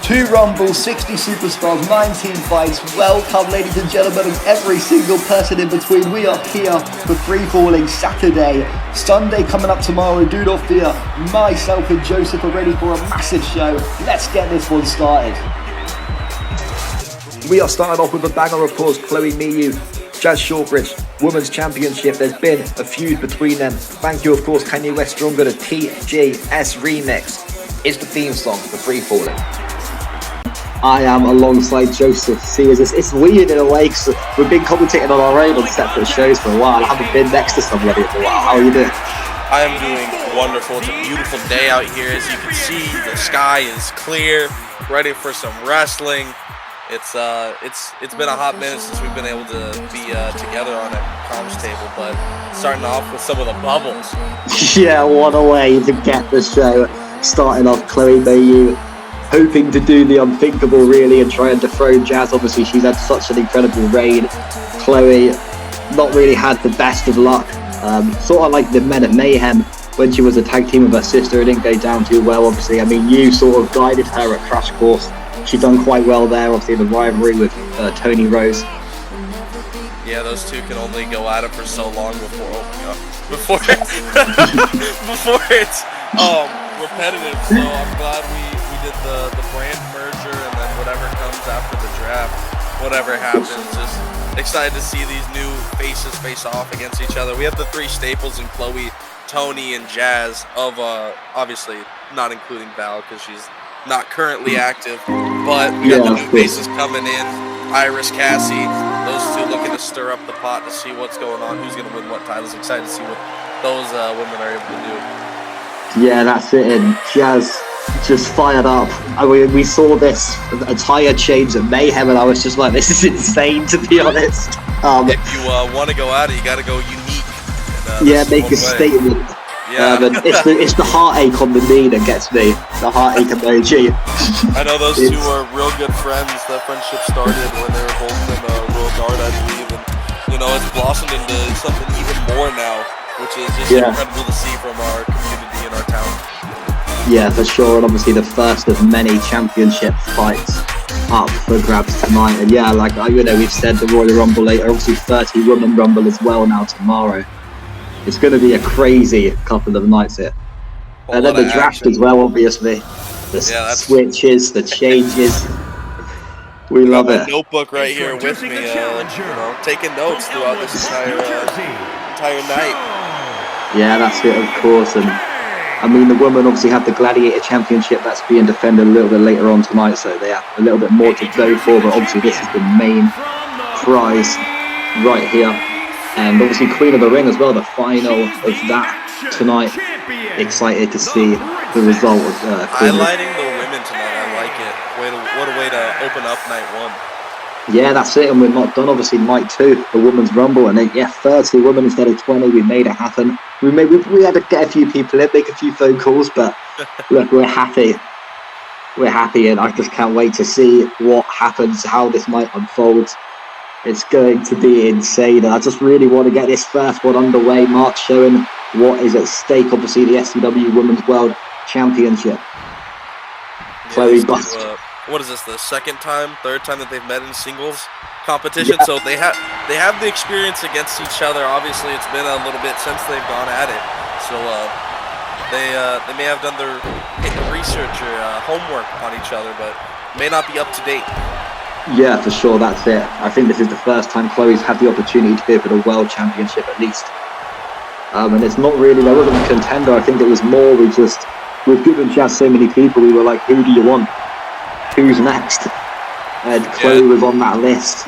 Two Rumbles, 60 Superstars, 19 fights. Welcome, ladies and gentlemen, and every single person in between. We are here for Freefalling Saturday. Sunday coming up tomorrow. Do not fear. Myself and Joseph are ready for a massive show. Let's get this one started. We are starting off with a banger, of course. Chloe Miyu, Jas Shortbridge, Women's Championship. There's been a feud between them. Thank you, of course, Kanye West Stronger, the TJS remix is the theme song for Freefalling. I am alongside Joseph Sears. It's weird in a way because we've been commentating on our own on separate shows for a while. I haven't been next to somebody for a while. How are you doing? I am doing wonderful. It's a beautiful day out here. As you can see, the sky is clear, ready for some wrestling. It's been a hot minute since we've been able to be together on a comms table, but starting off with some of the bubbles. Yeah, what a way to get the show. Starting off, Chloe Miyu hoping to do the unthinkable really and try and dethrone Jas. Obviously she's had such an incredible reign. Chloe not really had the best of luck, sort of like the men at Mayhem when she was a tag team with her sister. It didn't go down too well, obviously. I mean, you sort of guided her at Crash Course. She done quite well there, obviously in the rivalry with Tony Rose. Yeah, those two can only go at it for so long before it's repetitive. So I'm glad we did the brand merger, and then whatever comes after the draft, whatever happens, just excited to see these new faces face off against each other. We have the three staples in Chloe, Tony, and Jas, of obviously not including Val because she's not currently active, but we got the new faces coming in. Iris, Cassie, those two looking to stir up the pot to see what's going on, who's going to win what titles. Excited to see what those women are able to do. Yeah, that's it. And Jas just fired up. I mean, we saw this entire change at Mayhem, and I was just like, this is insane, to be honest. If you want to go at it, you got to go unique. And, make a statement. Yeah. And it's the heartache on the knee that gets me. The heartache emoji. I know those two were real good friends. That friendship started when they were both in Royal Guard, I believe, and it's blossomed into something even more now, which is just incredible to see from our community and our town. Yeah, for sure, and obviously the first of many championship fights up for grabs tonight. And yeah, like we've said, the Royal Rumble later, obviously 30 Women Rumble as well now tomorrow. It's going to be a crazy couple of nights here. And then the draft as well, obviously. The switches, the changes. We love it. Notebook right here with me, taking notes throughout this entire night. Yeah, that's it, of course. And I mean, the women obviously have the Gladiator Championship that's being defended a little bit later on tonight, so they have a little bit more to go for. But obviously, this is the main prize right here. And obviously Queen of the Ring as well, the final of that tonight. Excited to see the result of highlighting the women tonight. I like it. What a way to open up night one. Yeah, that's it. And we're not done. Obviously night two, the Women's Rumble, and then 30 women instead of 20. We made it happen. We had to get a few people in, make a few phone calls, but look, we're happy. We're happy, and I just can't wait to see what happens, how this might unfold. It's going to be insane, and I just really want to get this first one underway. Mark showing what is at stake. Obviously, the SCW Women's World Championship. Chloe Bust. What is this? The third time that they've met in singles competition. Yeah. So they have the experience against each other. Obviously, it's been a little bit since they've gone at it. So they may have done their research or homework on each other, but may not be up to date. Yeah, for sure, that's it. I think this is the first time Chloe's had the opportunity to bid for the World Championship at least. And it's not really, there wasn't a contender. I think it was more we just we've given Jas so many people. We were like, who do you want? Who's next? And Chloe was on that list.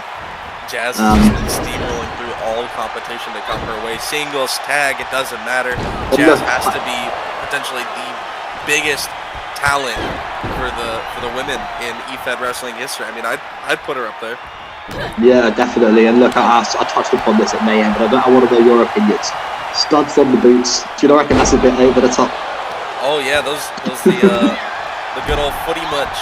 Jas has just been steamrolling through all competition to come her way. Singles, tag, it doesn't matter. Jas has to be potentially the biggest talent for the women in EFED wrestling history. I mean, I'd put her up there. Yeah, definitely. And look, I touched upon this at Mayhem, but I want to know your opinions. Studs on the boots. Do you not reckon that's a bit over the top? Oh yeah, those the good old footy match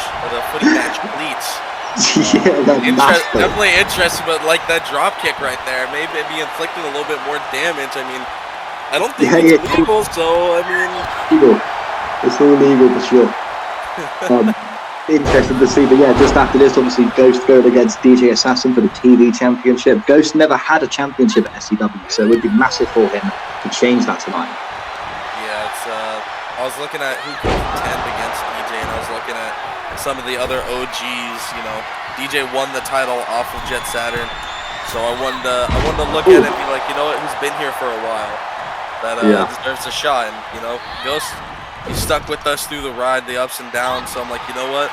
cleats. Yeah, that's definitely interesting, but like that drop kick right there, maybe be inflicting a little bit more damage. I mean, I don't think it's legal, so I mean, legal. It's all legal for sure. Interesting to see, but yeah, just after this, obviously Ghost going against DJ Assassin for the TV championship. Ghost never had a championship at SCW, so it would be massive for him to change that tonight. Yeah, it's I was looking at who could contend against DJ, and I was looking at some of the other OGs. You know, DJ won the title off of Jet Saturn, so I wanted to look at it and be like, you know what, who's been here for a while that deserves a shot. And you know, Ghost, he stuck with us through the ride, the ups and downs. So I'm like, you know what?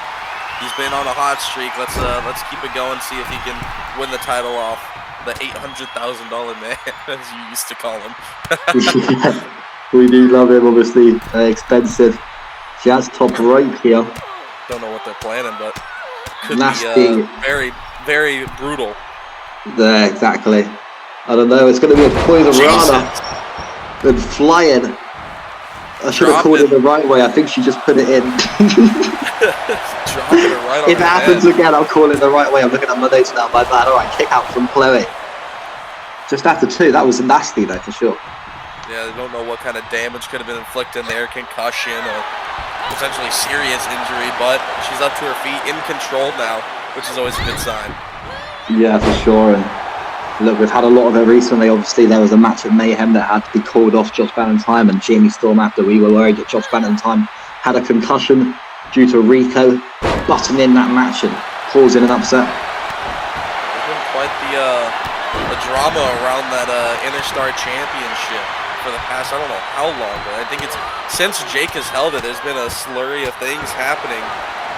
He's been on a hot streak. Let's keep it going. See if he can win the title off the $800,000 man, as you used to call him. Yeah, we do love him. Obviously, expensive. Jas top right here. Don't know what they're planning, but could nasty. Be very, very brutal. Yeah, exactly. I don't know. It's going to be a poison rana and flying. I should have called it the right way. I think she just put it in. Dropping it right on if it happens again, I'll call it the right way. I'm looking at my notes now. My bad. All right, kick out from Chloe. Just after 2. That was nasty, though, for sure. Yeah, they don't know what kind of damage could have been inflicted there. Concussion or potentially serious injury, but she's up to her feet, in control now, which is always a good sign. Yeah, for sure. And look, we've had a lot of it recently. Obviously, there was a match at Mayhem that had to be called off Josh Barend Urena, and Jamie Storm, after we were worried that Josh Barend Urena had a concussion due to Rico butting in that match and causing an upset. There's been quite the drama around that Interstar championship for the past, I don't know how long, but I think it's since Jake has held it, there's been a slurry of things happening.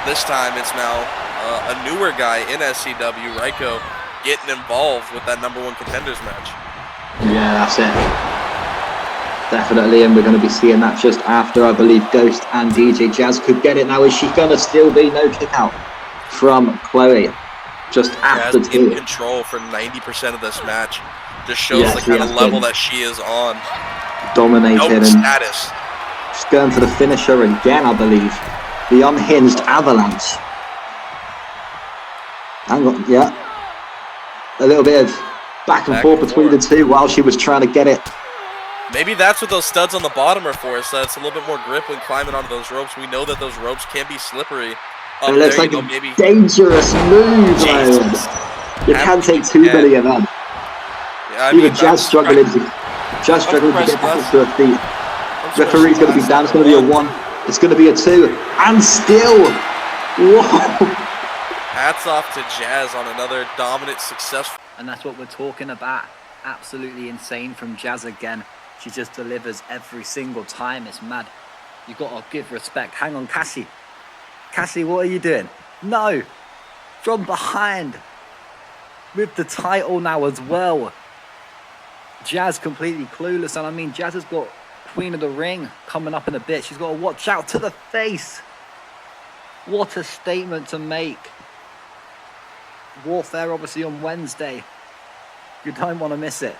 This time it's now a newer guy in SCW, Ryko, getting involved with that #1 contenders match. Yeah, that's it. Definitely, and we're going to be seeing that just after, I believe, Ghost and DJ Jas could get it now. Is she going to still be no kick out from Chloe? Just after Jas in control for 90% of this match. Just shows the kind of level that she is on. Dominated and status. Just going for the finisher again, I believe. The unhinged avalanche. Hang on, yeah. A little bit of back and forth between the two while she was trying to get it. Maybe that's what those studs on the bottom are for, so it's a little bit more grip when climbing onto those ropes. We know that those ropes can be slippery. It looks like a dangerous move, man. You can't take too many of them. Yeah, even Jas struggling to get back to her feet. Referee's going to be down. It's going to be a 1. It's going to be a 2. And still. Whoa. Hats off to Jas on another dominant, successful. And that's what we're talking about. Absolutely insane from Jas again. She just delivers every single time. It's mad. You've got to give respect. Hang on, Cassie. Cassie, what are you doing? No. From behind. With the title now as well. Jas completely clueless. And I mean, Jas has got Queen of the Ring coming up in a bit. She's got to watch out to the face. What a statement to make. Warfare obviously on Wednesday. You don't want to miss it.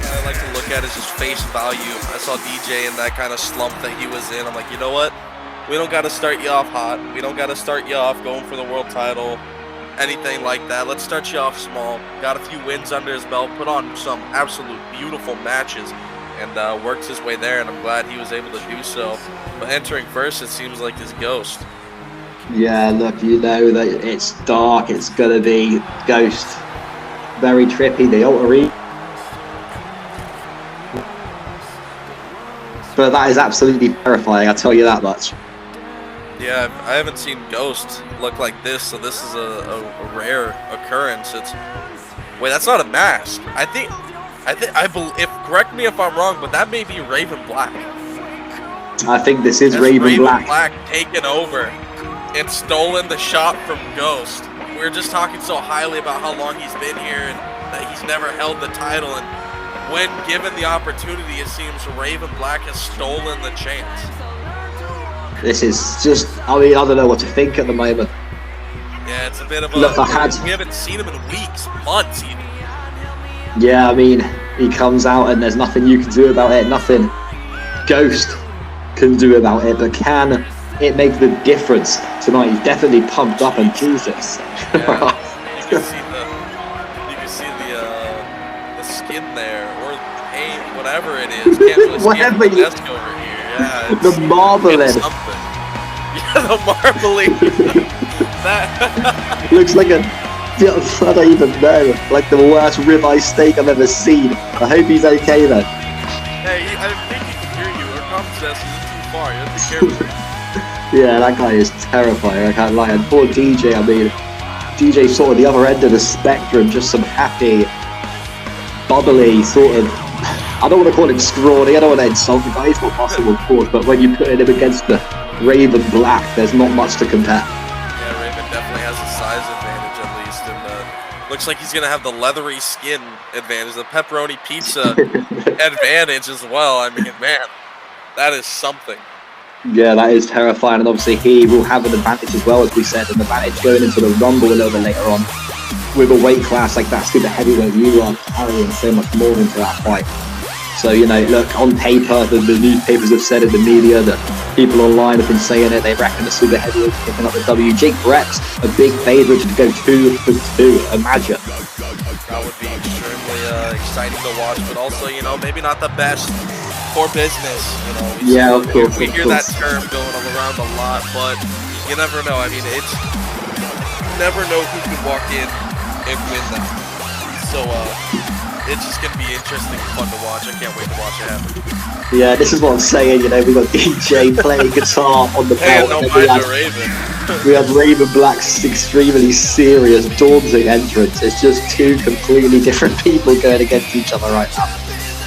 I like to look at is just face value. I saw DJ in that kind of slump that he was in. I'm like, you know what? We don't got to start you off hot. We don't got to start you off going for the world title, anything like that. Let's start you off small. Got a few wins under his belt, put on some absolute beautiful matches, and worked his way there, and I'm glad he was able to do so. But entering first, it seems like his Ghost. Yeah, look, you know that it's dark. It's going to be Ghost. Very trippy, the alter. But that is absolutely terrifying, I'll tell you that much. Yeah, I haven't seen Ghost look like this, so this is a rare occurrence. Wait, that's not a mask. If correct me if I'm wrong, but that may be Raven Black. I think this is Has Raven Black. taken over and stolen the shot from Ghost. We were just talking so highly about how long he's been here and that he's never held the title, and when given the opportunity, it seems Raven Black has stolen the chance. This is just, I mean, I don't know what to think at the moment. Yeah, it's a bit of a... Look, we haven't seen him in weeks, months even. Yeah, I mean, he comes out and there's nothing you can do about it, nothing Ghost can do about it, but can it make the difference tonight? He's definitely pumped up, and Jesus. Yeah. You can see the skin there, or paint, whatever it is. Can't really see Whatever the desk over here. Yeah, the marbling. Yeah, the marbling. That looks like I don't even know, like the worst ribeye steak I've ever seen. I hope he's okay though. Hey, I think he can hear you. Our comm desk isn't too far. You have to be careful. Yeah, that guy is terrifying, I can't lie. And poor DJ, I mean, DJ's sort of the other end of the spectrum, just some happy, bubbly sort of, I don't want to call him scrawny, I don't want to insult the guy, he's not possible of course, but when you put him against the Raven Black, there's not much to compare. Yeah, Raven definitely has a size advantage at least, and looks like he's going to have the leathery skin advantage, the pepperoni pizza advantage as well. I mean, man, that is something. Yeah, that is terrifying, and obviously he will have an advantage as well, as we said, an advantage going into the Rumble a little bit later on. With a weight class like that, super heavyweight, you are carrying so much more into that fight. So, you know, look, on paper, the newspapers have said it, the media, the people online have been saying it, they reckon the super heavyweights picking up the W. Jake Brett's a big favourite to go 2 for 2, imagine. That would be extremely exciting to watch, but also, you know, maybe not the best for business, you know. Yeah, of course. We hear that term going around a lot, but you never know. I mean, you never know who could walk in and win that. So, it's just going to be interesting and fun to watch. I can't wait to watch it happen. Yeah, this is what I'm saying, you know, we got DJ playing guitar on the belt. No, we have Raven Black's extremely serious, daunting entrance. It's just two completely different people going against each other right now.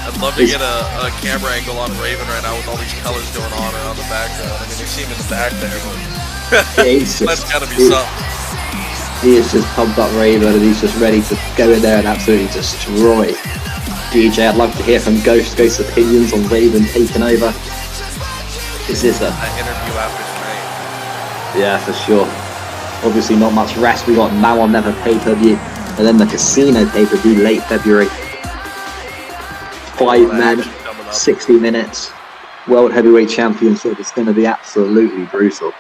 I'd love to get a camera angle on Raven right now with all these colors going on around the background. I mean, you see him in the back there, but that's gotta be something. He is just pumped up Raven, and he's just ready to go in there and absolutely destroy DJ. I'd love to hear from Ghost's opinions on Raven taking over. Is this an interview after tonight? Yeah, for sure. Obviously not much rest. We got Now or Never pay-per-view, and then the Casino pay-per-view late February. 5 men, 60 minutes, World Heavyweight Championship. It's going to be absolutely brutal.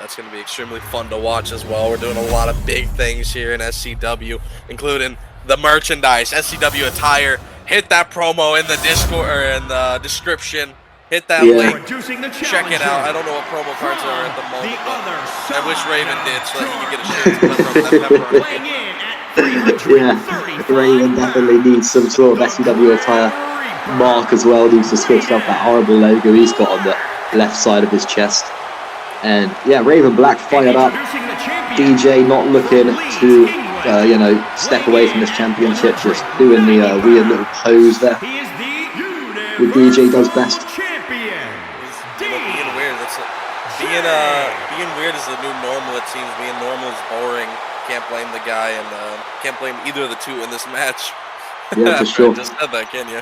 That's going to be extremely fun to watch as well. We're doing a lot of big things here in SCW, including the merchandise, SCW attire. Hit that promo in the Discord or in the description. Hit that link. Check it out. I don't know what promo cards are at the moment, but I wish Raven did so that he could get a shirt from that Yeah, Raven definitely needs some sort of SCW attire. Mark as well needs to switch up that horrible logo he's got on the left side of his chest. And yeah, Raven Black fired up. DJ not looking to, you know, step away from this championship, just doing the weird little pose there. What DJ does best. Being weird. Being weird is the new normal. It seems being normal is boring. Can't blame the guy, and can't blame either of the two in this match. Yeah, for sure. I just said that, can you?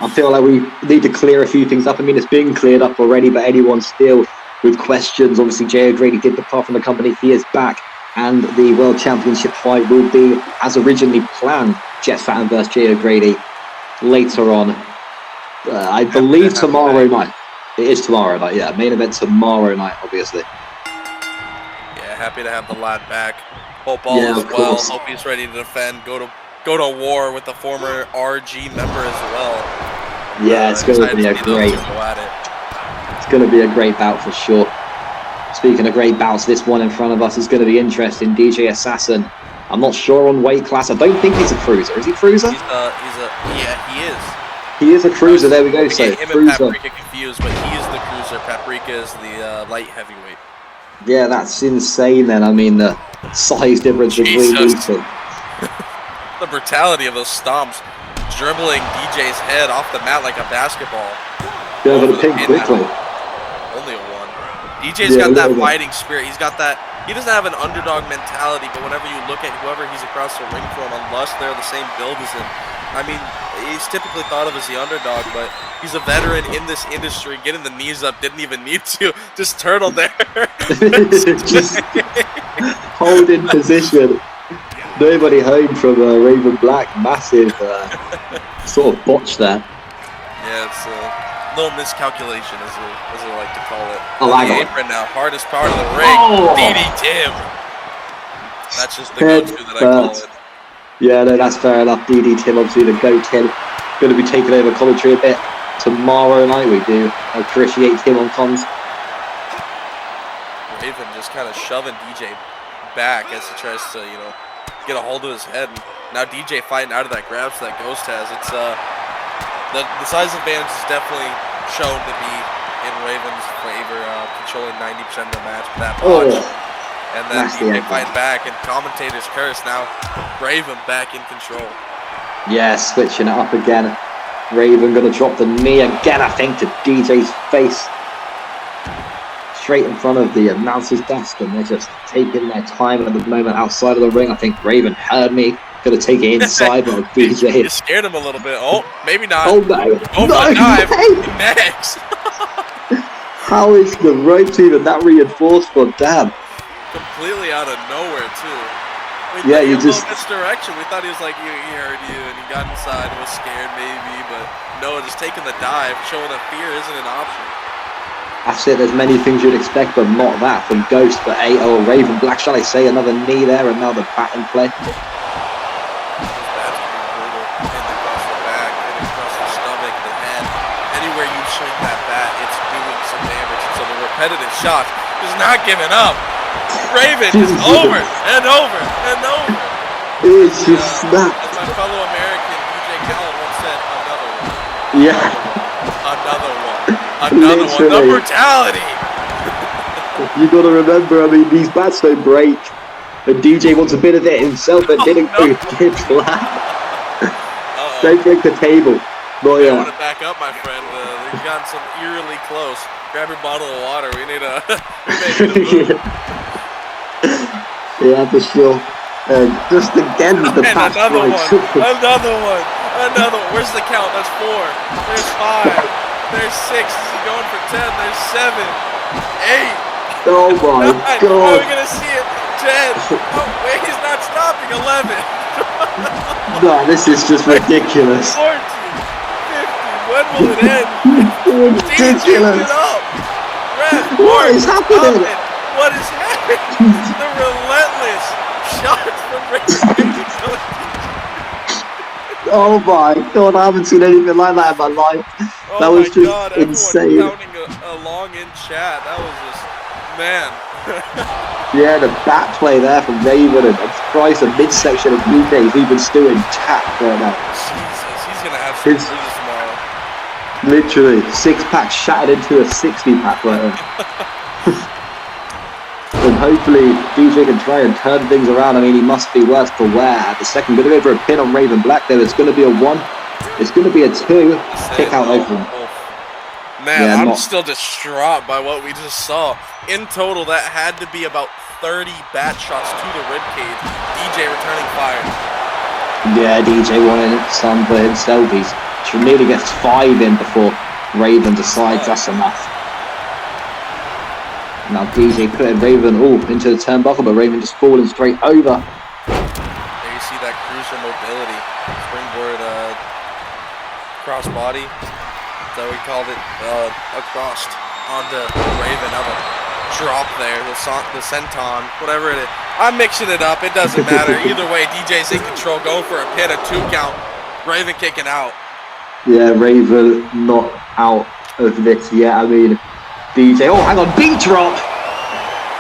I feel like we need to clear a few things up. I mean, it's been cleared up already, but anyone still with questions, obviously Jay O'Grady did depart from the company. He is back, and the World Championship fight will be as originally planned. Jet Saturn versus Jay O'Grady later on. I believe tomorrow night. It is tomorrow night, yeah. Main event tomorrow night, obviously. Yeah, happy to have the lad back. Hope all is well. Hope he's ready to defend. Go to war with the former RG member as well. Yeah, it's going to be a great. It's going to be a great bout for sure. Speaking of great bouts, this one in front of us is going to be interesting. DJ Assassin. I'm not sure on weight class. I don't think he's a cruiser. Is he cruiser? Yeah, he is. He is a cruiser. There we go. So him and Paprika confused, but he is the cruiser. Paprika is the light heavyweight. Yeah, that's insane then. I mean, the size difference between these two. The brutality of those stomps. Dribbling DJ's head off the mat like a basketball. Go for the pin quickly. Only a 1. DJ's got that fighting spirit. He's got that. He doesn't have an underdog mentality, but whenever you look at whoever he's across the ring from, unless they're the same build as him, I mean, he's typically thought of as the underdog, but he's a veteran in this industry. Getting the knees up, didn't even need to. Just turtle there. Just hold in position. Nobody home from Raven Black. Massive sort of botch there. Yeah, it's a little miscalculation, as we like to call it. Oh, on the apron now, hardest part of the ring. DDT him. That's just the go-to that I call it. Yeah, no, that's fair enough. DDT him, obviously the go-to. Going to be taking over commentary a bit tomorrow night. We do appreciate him on comms. Raven just kind of shoving DJ back as he tries to, you know, get a hold of his head. And now DJ fighting out of that grabs that Ghost has. It's the size advantage is definitely shown to be in Raven's favor, controlling 90% of the match with that punch. And then DJ fighting back, and commentators curse now. Raven back in control. Yeah, switching it up again. Raven gonna drop the knee again, I think, to DJ's face. Straight in front of the announcer's desk, and they're just taking their time at the moment outside of the ring. I think Raven heard me. Gonna take it inside, but DJ. You scared him a little bit. Oh, maybe not. Oh no! Oh, no, dive. No. Next. How is the ropes even that reinforced? But damn. Completely out of nowhere too. Yeah, you just misdirection. We thought he was like he heard you and he got inside and was scared maybe, but no, just taking the dive, showing that fear isn't an option. That's it. There's many things you'd expect, but not that from Ghost. But Raven Black, shall I say? Another knee there, another bat in play. Repetitive shots, just not giving up. Raven is over and over and over. It's just snap. As my fellow American DJ Khaled once said, another one. Yeah. Another one. Another one. The brutality. You gotta remember, I mean, these bats don't break. And DJ wants a bit of it himself, but didn't go give flat. Don't break the table. Not yet. I want to back up, my friend. They've gotten some eerily close. Grab your bottle of water. We need a. Yeah, for sure. Just again with the pass. Another one. Another one. Another one. Where's the count? That's 4. There's 5. There's 6. This is going for 10. There's 7. 8. Oh my 9. God. Are we gonna see it? 10. Oh wait, he's not stopping. 11. No, this is just ridiculous. 14. 50. When will it end? Ridiculous. It up. Red, what is happening? What is happening? The relentless shots from Rico. Oh my God, I haven't seen anything like that in my life. Oh that was just God, insane. Counting along in chat. That was just, man. Yeah, the bat play there from Raven, and I'm surprised the midsection of UK is even still intact right now. Jesus, he's gonna have some bruises tomorrow. Literally, 6-pack shattered into a 60-pack right now. And hopefully DJ can try and turn things around. I mean, he must be worse for wear at the second. Going to go for a pin on Raven Black there. It's going to be a 1. It's going to be a 2. Kick out over him. Man, yeah, I'm still distraught by what we just saw. In total, that had to be about 30 bat shots to the ribcage. DJ returning fire. Yeah, DJ wanted some for himself. He nearly gets 5 in before Raven decides that's enough. Now DJ putting Raven into the turnbuckle, but Raven just falling straight over. There you see that cruiser mobility. Springboard crossbody. That's how we called it. Across onto Raven. Now the drop there. The senton. Whatever it is. I'm mixing it up. It doesn't matter. Either way, DJ's in control. Going for a pin, a 2 count. Raven kicking out. Yeah, Raven not out of this yet. I mean, DJ, hang on, beat drop!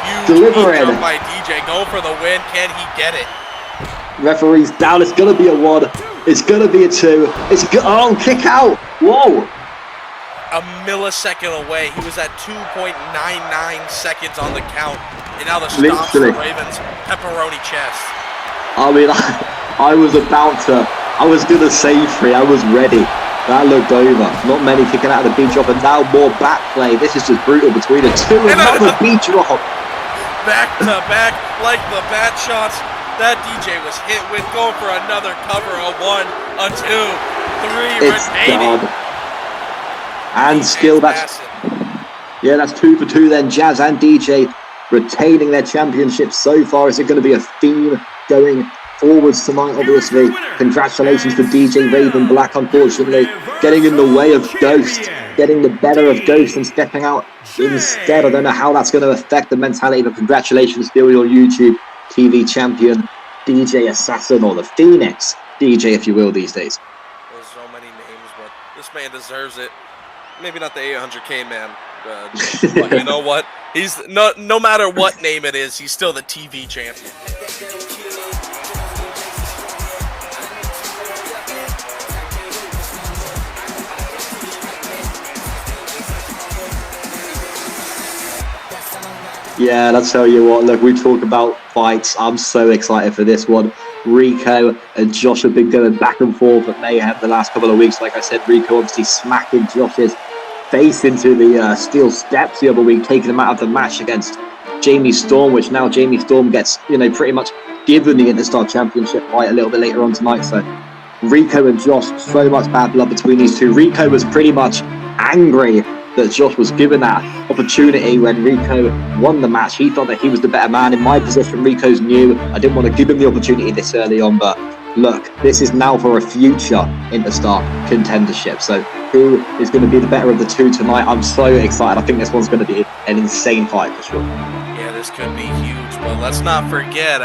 Huge Delivering. Beat drop by DJ, go for the win, can he get it? Referee's down, it's gonna be a 1, it's gonna be a 2, kick out, whoa! a millisecond away. He was at 2.99 seconds on the count. And now the stops for Ravens pepperoni chest. I mean, I was gonna say free. I was ready. That looked over. Not many kicking out of the beat drop, and now more back play. This is just brutal between the two. Another beat drop. Back to back, like the bat shots that DJ was hit with. Going for another cover. A 1, a 2, 3 it's remaining. Done. And DJ's still that's that's 2 for 2 then. Jas and DJ retaining their championship so far. Is it going to be a theme going forwards tonight? Obviously, congratulations to DJ Raven Black, unfortunately getting in the way of Ghost, getting the better of Ghost and stepping out instead. I don't know how that's going to affect the mentality, but congratulations still your YouTube TV champion DJ Assassin, or the Phoenix DJ if you will these days. There's so many names, but this man deserves it. Maybe not the 800K man, but you know what? He's no matter what name it is, he's still the TV champion. Yeah, I'll tell you what, look, we talk about fights. I'm so excited for this one. Rico and Josh have been going back and forth at Mayhem the last couple of weeks. Like I said, Rico obviously smacking Josh's face into the steel steps the other week, taking him out of the match against Jamie Storm, which now Jamie Storm gets, pretty much given the Interstar Championship fight a little bit later on tonight. So Rico and Josh, so much bad blood between these two. Rico was pretty much angry that Josh was given that opportunity when Rico won the match. He thought that he was the better man. In my position, Rico's new. I didn't want to give him the opportunity this early on, but look, this is now for a future Interstar contendership. So who is going to be the better of the two tonight? I'm so excited. I think this one's going to be an insane fight for sure. Yeah, this could be huge, but let's not forget,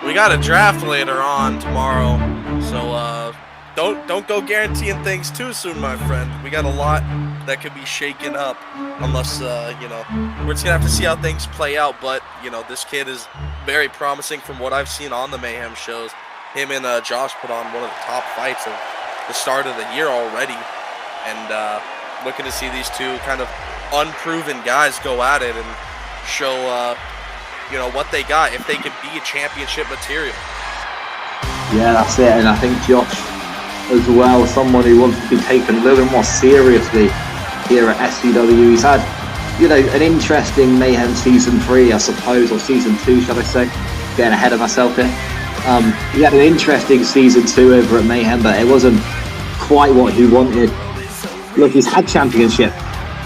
we got a draft later on tomorrow, so don't go guaranteeing things too soon, my friend. We got a lot that could be shaken up, unless we're just gonna have to see how things play out. But this kid is very promising from what I've seen on the Mayhem shows. Him and Josh put on one of the top fights of the start of the year already, and looking to see these two kind of unproven guys go at it and show what they got, if they can be a championship material. Yeah, that's it. And I think Josh as well, someone who wants to be taken a little bit more seriously here at SCW. He's had, an interesting Mayhem Season 3, I suppose, or Season 2, shall I say. Getting ahead of myself here. He had an interesting Season 2 over at Mayhem, but it wasn't quite what he wanted. Look, he's had championship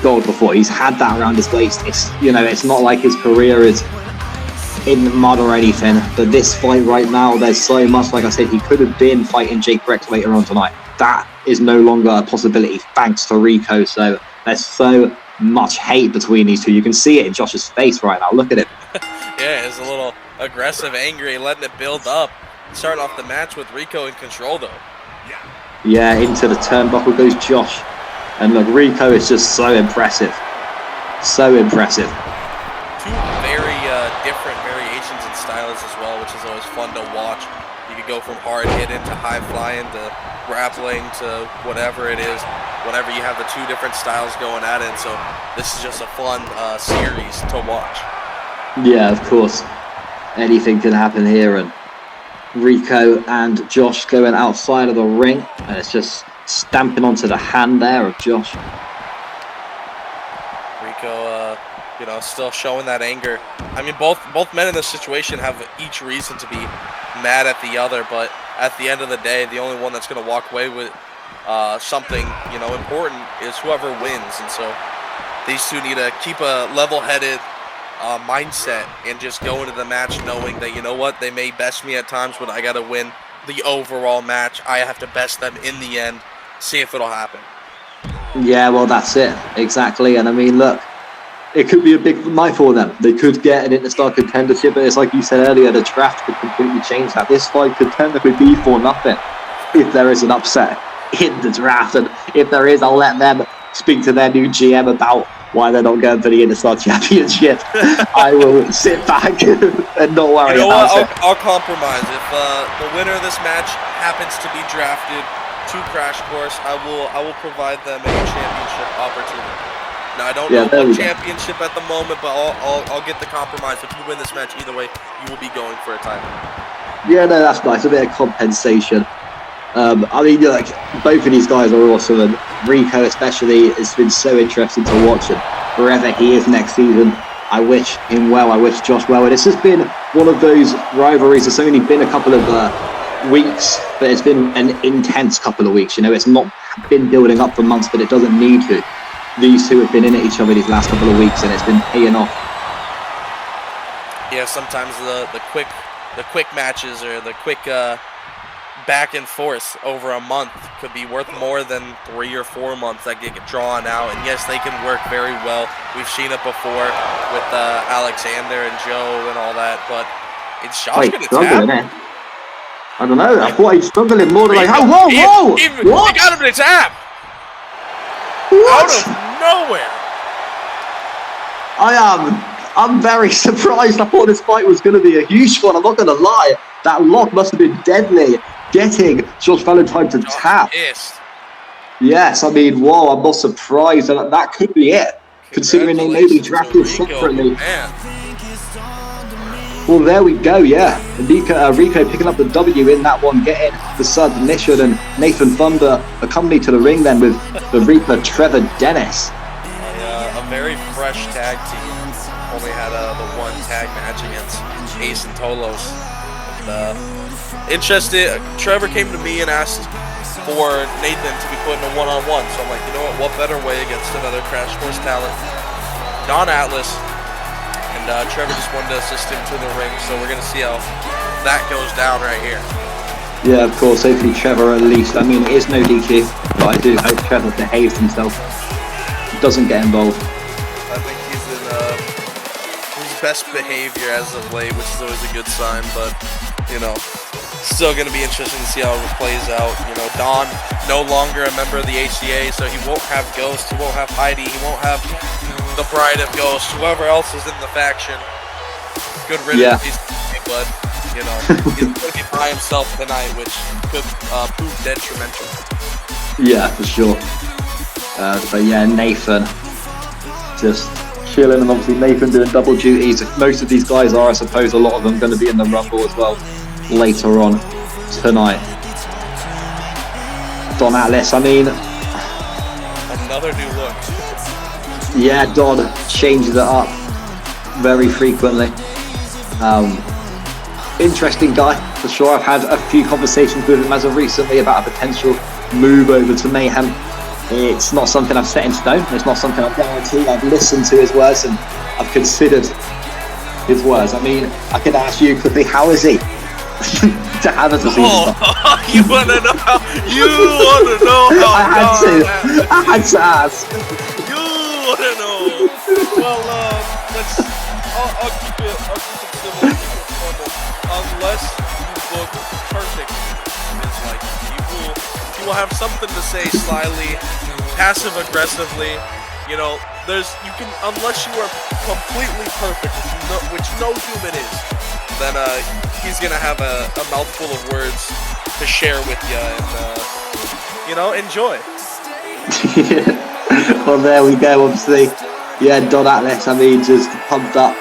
gold before. He's had that around his waist. It's, it's not like his career is in the mud or anything, but this fight right now, there's so much. Like I said, he could have been fighting Jake Brex later on tonight. That is no longer a possibility thanks to Rico. So there's so much hate between these two. You can see it in Josh's face right now. Look at it. Yeah, he's a little aggressive, angry, letting it build up. Starting off the match with Rico in control, though. Yeah, into the turnbuckle goes Josh, and look, Rico is just so impressive. So impressive. Two very different variations in styles as well, which is always fun to watch. You could go from hard hitting to high flying to grappling to whatever it is, whenever you have the two different styles going at it. So this is just a fun series to watch. Yeah, of course. Anything can happen here, and Rico and Josh going outside of the ring, and it's just stamping onto the hand there of Josh. Rico, still showing that anger. Both men in this situation have each reason to be mad at the other, but at the end of the day, the only one that's going to walk away with something, important is whoever wins. And so these two need to keep a level-headed mindset and just go into the match knowing that, they may best me at times, but I got to win the overall match. I have to best them in the end, see if it'll happen. Yeah, well, that's it. Exactly. And look, it could be a big night for them. They could get an Interstar contendership, but it's like you said earlier, the draft could completely change that. This fight could technically be for nothing if there is an upset in the draft. And if there is, I'll let them speak to their new GM about why they're not going for the Interstar Championship. I will sit back and not worry about it. I'll compromise. If the winner of this match happens to be drafted to Crash Course, I will provide them a championship opportunity. Now I don't know what championship at the moment, but I'll get the compromise. If you win this match, either way, you will be going for a title. Yeah, no, that's nice. A bit of compensation. I mean, like, both of these guys are awesome, and Rico especially, it's been so interesting to watch him. Wherever he is next season, I wish him well. I wish Josh well. And it's just been one of those rivalries. It's only been a couple of weeks, but it's been an intense couple of weeks. You know, it's not been building up for months, but it doesn't need to. These two have been in at each other these last couple of weeks, and it's been paying off. Yeah, sometimes the quick matches or the quick back and forth over a month could be worth more than 3 or 4 months that get drawn out. And yes, they can work very well. We've seen it before with Alexander and Joe and all that, but it's Josh going to tap. I don't know. I thought he's struggling more than like, oh, whoa! What? He got him to tap! What? Out of nowhere! I'm very surprised. I thought this fight was going to be a huge one. I'm not going to lie. That lock must have been deadly. Getting Josh Valentine to tap. Pissed. Yes, I mean, whoa, I'm not surprised. That could be it. Considering they may be drafted separately. Well, there we go, yeah. Rico picking up the W in that one, getting the submission, and Nathan Thunder accompanied to the ring then with the Reaper Trevor Dennis. A very fresh tag team. Only had the one tag match against Ace and Tolos. Interested, Trevor came to me and asked for Nathan to be put in a one-on-one. So I'm like, you know what better way against another Crash Course talent, Don Atlas. And Trevor just wanted to assist him to the ring, so we're going to see how that goes down right here. Yeah, of course, hopefully Trevor at least. I mean, it is no DQ, but I do hope Trevor behaves himself. Doesn't get involved. I think he's in his best behavior as of late, which is always a good sign, but, you know, still going to be interesting to see how it plays out. You know, Don no longer a member of the HCA, so he won't have Ghost, he won't have Heidi, he won't have the Bride of Ghost, whoever else is in the faction. Good riddance, but, you know, he's going to be by himself tonight, which could prove detrimental. Yeah, for sure. But yeah, Nathan just chilling, and obviously Nathan doing double duties. Most of these guys are, I suppose, a lot of them going to be in the Rumble as well later on tonight. Don Atlas, I mean, another new look. Yeah, Don changes it up very frequently. Interesting guy, for sure. I've had a few conversations with him as of recently about a potential move over to Mayhem. It's not something I've set in stone. It's not something I've guaranteed. I've listened to his words and I've considered his words. I mean, I could ask you quickly, how is he? To have as a season. You want to know how? You want to know how? I had to ask. You want to know? Well, I'll keep it civil, keep it formal. Unless you look perfect, it's like you will have something to say slyly, passive aggressively. You know, unless you are completely perfect, which no human is, then he's gonna have a mouthful of words to share with you, and you know, enjoy. Well, there we go. Obviously, yeah, Don Atlas, I mean, just pumped up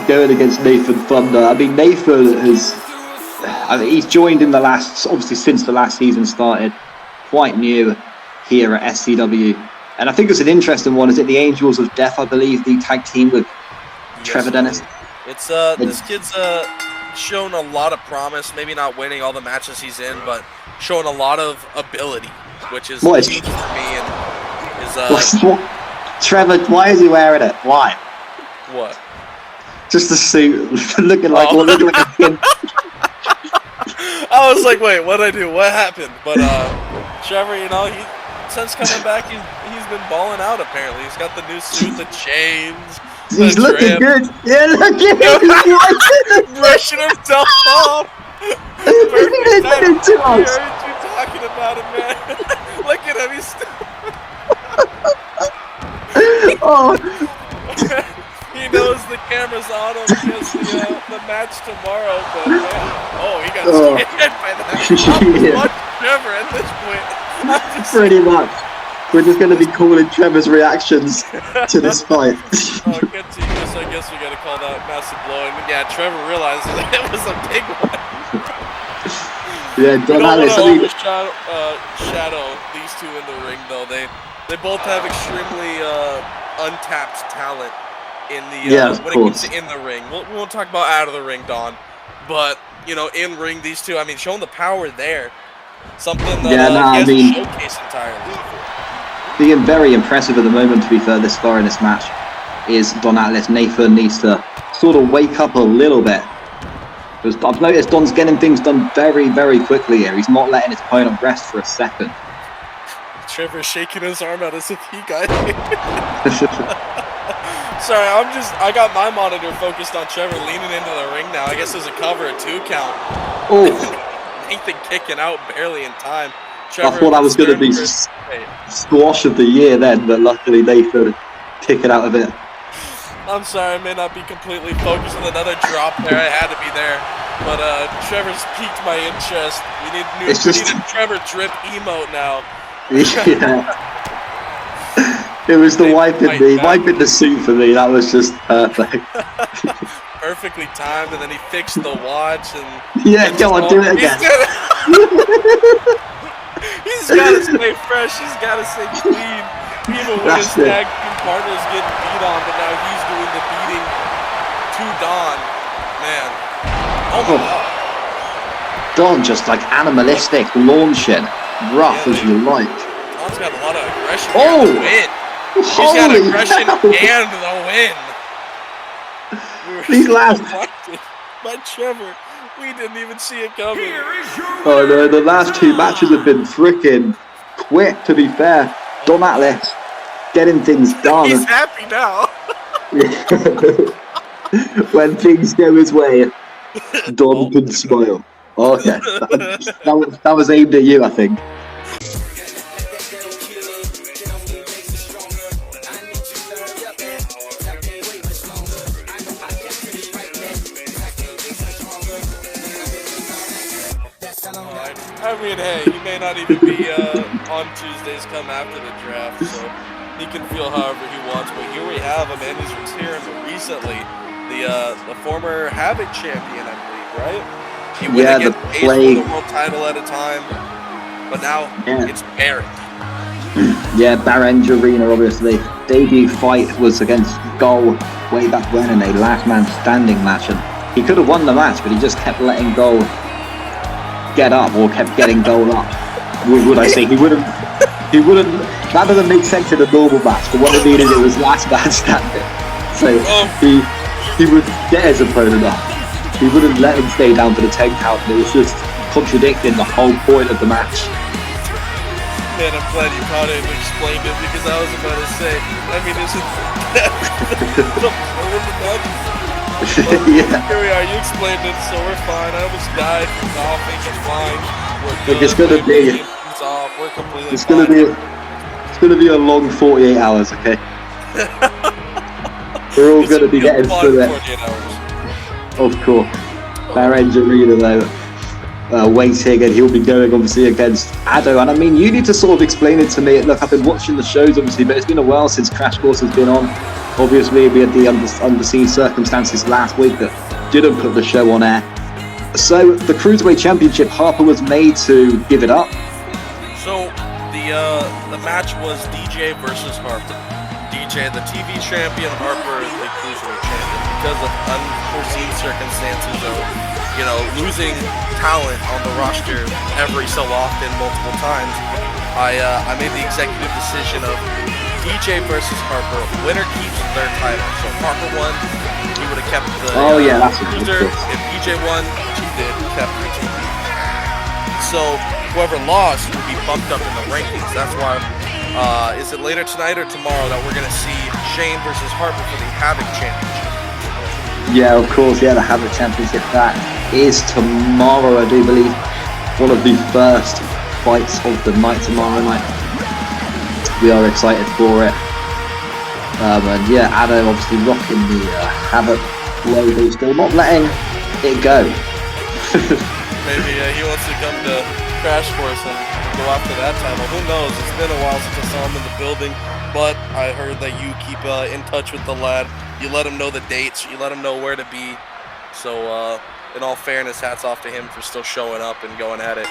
going against Nathan Thunder. I mean, Nathan he's joined in the last, obviously since the last season started, quite new here at SCW. And I think it's an interesting one. Is it the Angels of Death, I believe, the tag team with Trevor Dennis? It's this kid's shown a lot of promise. Maybe not winning all the matches he's in, but showing a lot of ability, which is huge for me. And Trevor, why is he wearing it? Why? What? Just the suit, looking like a kid. I was like, wait, what'd I do? What happened? But Trevor, you know, since coming back, he's been balling out. Apparently, he's got the new suit, the chains. He's looking good. Yeah, look at him. Brushing himself off. Perfect time. What are you talking about him, man? Look at him. He's still... He knows the camera's on him. He has the match tomorrow, but man, he got scared by that. Trevor at this point. Pretty much. We're just going to be calling Trevor's reactions to this fight. Continuous, I guess we got to call that massive blow. And yeah, Trevor realized that it was a big one. Yeah, we don't want to overshadow these two in the ring, though. They both have extremely untapped talent in the when it comes to in the ring. We won't talk about out of the ring, Don, but you know, in ring, these two. I mean, showing the power there, something that he hasn't showcased entirely. Being very impressive at the moment, to be fair, this far in this match, is Don Atlas. Nathan needs to sort of wake up a little bit. Because I've noticed Don's getting things done very, very quickly here. He's not letting his opponent rest for a second. Trevor's shaking his arm out as if he got it. Sorry, I got my monitor focused on Trevor leaning into the ring now. I guess there's a cover, a 2 count. Oh. Nathan kicking out barely in time. Trevor, I thought that was going to be squash of the year then, but luckily Nathan kick it out of it. I'm sorry, I may not be completely focused on another drop there. I had to be there. But Trevor's piqued my interest. We need a Trevor drip emote now. Yeah. It was the wiping the suit for me. That was just perfect. Perfectly timed, and then he fixed the watch. And yeah, go on, do it again. He's got to stay fresh. He's got to stay clean. Even when his tag team partner's getting beat on, but now he's doing the beating to Don. Man. Oh my God. Don just like animalistic, launching, rough as you like. Don's got a lot of aggression here in the win. He's got aggression and the win. These last... by Trevor. We didn't even see it coming. Oh no, the last 2 matches have been freaking quick, to be fair. Don Atlas getting things done. He's happy now. When things go his way, Don can smile. Okay, that was aimed at you, I think. I mean, hey, he may not even be on Tuesdays come after the draft, so he can feel however he wants. But here we have a man who's returned recently, the former Havoc champion, I believe, right? He went against Ace for the world title at a time, but now it's Barend. Yeah, Barend Urena, obviously. Debut fight was against Goal way back when in a last man standing match, and he could have won the match, but he just kept letting Goal get up, or kept getting Goal up. Would I say he wouldn't? That doesn't make sense in a normal match. But what it needed, it was last man standing. So he would get his opponent up. He wouldn't let him stay down for the 10 count. And it was just contradicting the whole point of the match. Man, I'm glad you caught it and explained it, because I was about to say, I mean, isn't the point of the match? Yeah. Here we are, you explained it, so we're fine. I almost died from coughing, it's fine. We're good. It's gonna be. We're completely it's gonna be a long 48 hours, okay? We're all gonna be getting through it. 48 hours. Of course. Barend Urena though, waiting, and he'll be going obviously against Ado. And I mean, you need to sort of explain it to me. Look, I've been watching the shows obviously, but it's been a while since Crash Course has been on. Obviously, we had the unforeseen circumstances last week that didn't put the show on air. So, the Cruiserweight Championship, Harper was made to give it up. So, the match was DJ versus Harper. DJ, the TV champion, Harper, the Cruiserweight champion. Because of unforeseen circumstances of, you know, losing talent on the roster every so often, multiple times, I made the executive decision of DJ versus Harper. Winner keeps their title. So if Harper won, he would have kept the that's a good cruiser. If DJ won, he kept the TV. So whoever lost would be bumped up in the rankings. That's why. Is it later tonight or tomorrow that we're gonna see Shane versus Harper for the Havoc Championship? Yeah, of course. Yeah, the Havoc Championship. That is tomorrow, I do believe. One of the first fights of the night tomorrow night. We are excited for it. And yeah, Ado obviously rocking the Havoc logo still, not letting it go. Maybe he wants to come to crash course and go after that title. Who knows? It's been a while since I saw him in the building, but I heard that you keep in touch with the lad. You let him know the dates. You let him know where to be. So, in all fairness, hats off to him for still showing up and going at it.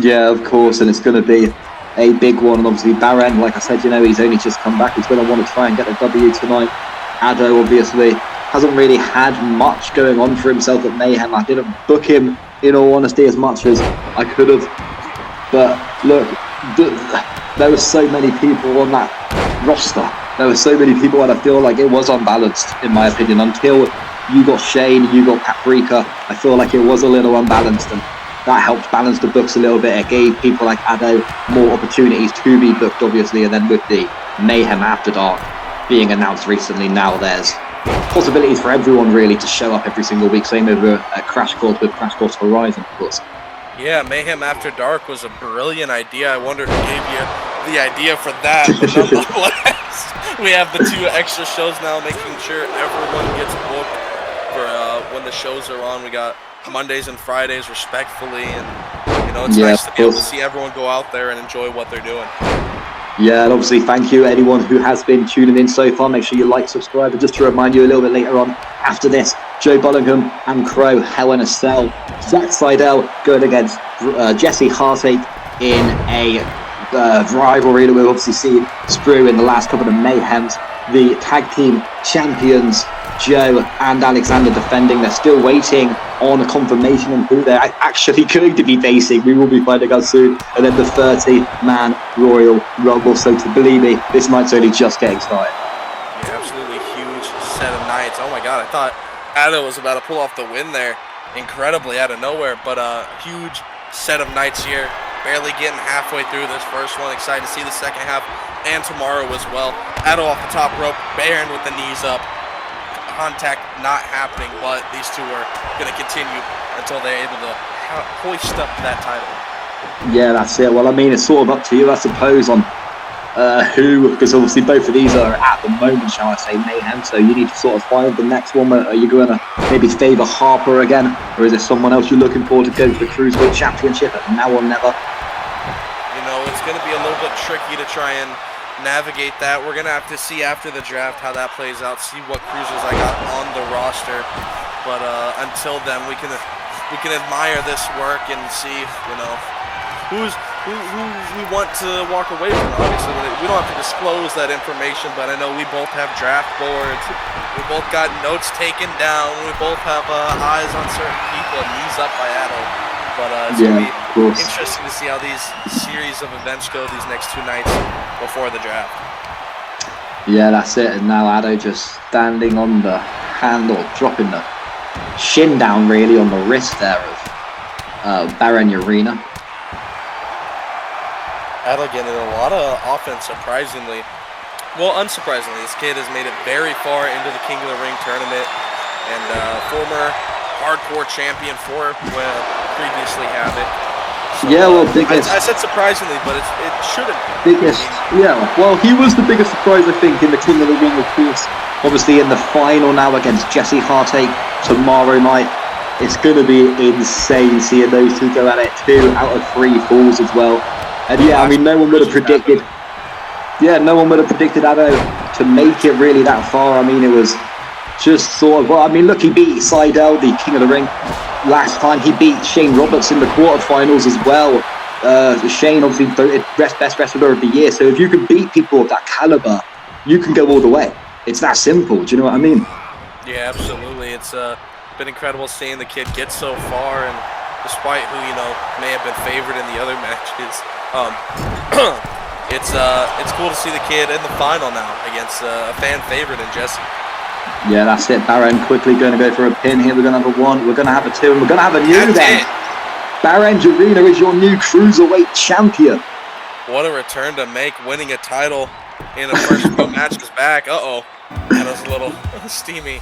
Yeah, of course, and it's going to be a big one. And obviously, Barend, like I said, you know, he's only just come back. He's going to want to try and get a W tonight. Ado, obviously, hasn't really had much going on for himself at Mayhem. I didn't book him, in all honesty, as much as I could have. But look, there were so many people on that roster. There were so many people, and I feel like it was unbalanced, in my opinion, until you got Shane, you got Paprika. I feel like it was a little unbalanced, and that helped balance the books a little bit. It gave people like Ado more opportunities to be booked, obviously, and then with the Mayhem After Dark being announced recently, now there's possibilities for everyone really to show up every single week. Same over at Crash Course with Crash Course Horizon, of course. Yeah, Mayhem After Dark was a brilliant idea. I wonder who gave you the idea for that. But nonetheless, we have the 2 extra shows now, making sure everyone gets booked for when the shows are on. We got Mondays and Fridays, respectfully, and you know, it's nice to be able to see everyone go out there and enjoy what they're doing. Yeah, and obviously thank you anyone who has been tuning in so far. Make sure you like, subscribe, and just to remind you a little bit later on, after this, Joe Bullingham and Crow, Hell in a Cell. Zach Seidel going against Jesse Heartache in a rivalry that we've obviously seen Sprue in the last couple of Mayhems. The tag team champions, Joe and Alexander, defending. They're still waiting on a confirmation on who they're actually going to be facing. We will be finding out soon. And then the 30-man Royal Rumble. So to believe me, this night's only just getting started. Yeah, absolutely huge set of nights. Oh my god, I thought Ado was about to pull off the win there, incredibly out of nowhere. But a huge set of nights here. Barely getting halfway through this first one. Excited to see the second half and tomorrow as well. Ado off the top rope, Barend with the knees up. Contact not happening, but these two are going to continue until they're able to hoist up that title. Yeah, that's it. Well, I mean, it's sort of up to you, I suppose, on who, because obviously both of these are at the moment, shall I say, Mayhem, so you need to sort of find the next one. Are you going to maybe favour Harper again, or is there someone else you're looking for to go for the Cruiserweight Championship at now or never? You know, it's going to be a little bit tricky to try and navigate that. We're gonna have to see after the draft how that plays out, see what cruisers I got on the roster, but until then we can admire this work and see, you know, who we want to walk away from. Obviously we don't have to disclose that information, but I know we both have draft boards, we both got notes taken down, we both have eyes on certain people, and knees up by Ado. But it's going to be interesting to see how these series of events go these next 2 nights before the draft. Yeah, that's it. And now Ado just standing on the handle, dropping the shin down really on the wrist there of Barend Urena. Ado getting a lot of offense, surprisingly. Well, unsurprisingly, this kid has made it very far into the King of the Ring tournament, and former hardcore champion for previously Havoc. So, yeah, well, biggest. I said surprisingly, but it shouldn't be. Biggest, yeah. Well, he was the biggest surprise, I think, in the King of the Ring, of course. Obviously, in the final now against Jesse Heartache tomorrow night. It's going to be insane seeing those two go at it. 2 out of 3 falls as well. And yeah, I mean, no one would have predicted. Yeah, no one would have predicted Ado to make it really that far. I mean, it was just sort of, well, I mean, look, he beat Seidel, the King of the Ring, last time. He beat Shane Roberts in the quarterfinals as well. Shane obviously voted best wrestler of the year. So if you can beat people of that caliber, you can go all the way. It's that simple. Do you know what I mean? Yeah, absolutely. It's been incredible seeing the kid get so far, and despite who, you know, may have been favored in the other matches, it's cool to see the kid in the final now against a fan favorite in Jesse. Yeah, that's it. Barend quickly going to go for a pin here. We're going to have a 1, we're going to have a 2, and we're going to have a new then. Barend Urena is your new Cruiserweight champion. What a return to make, winning a title in the first 2 matches back. Uh-oh. That was a little steamy.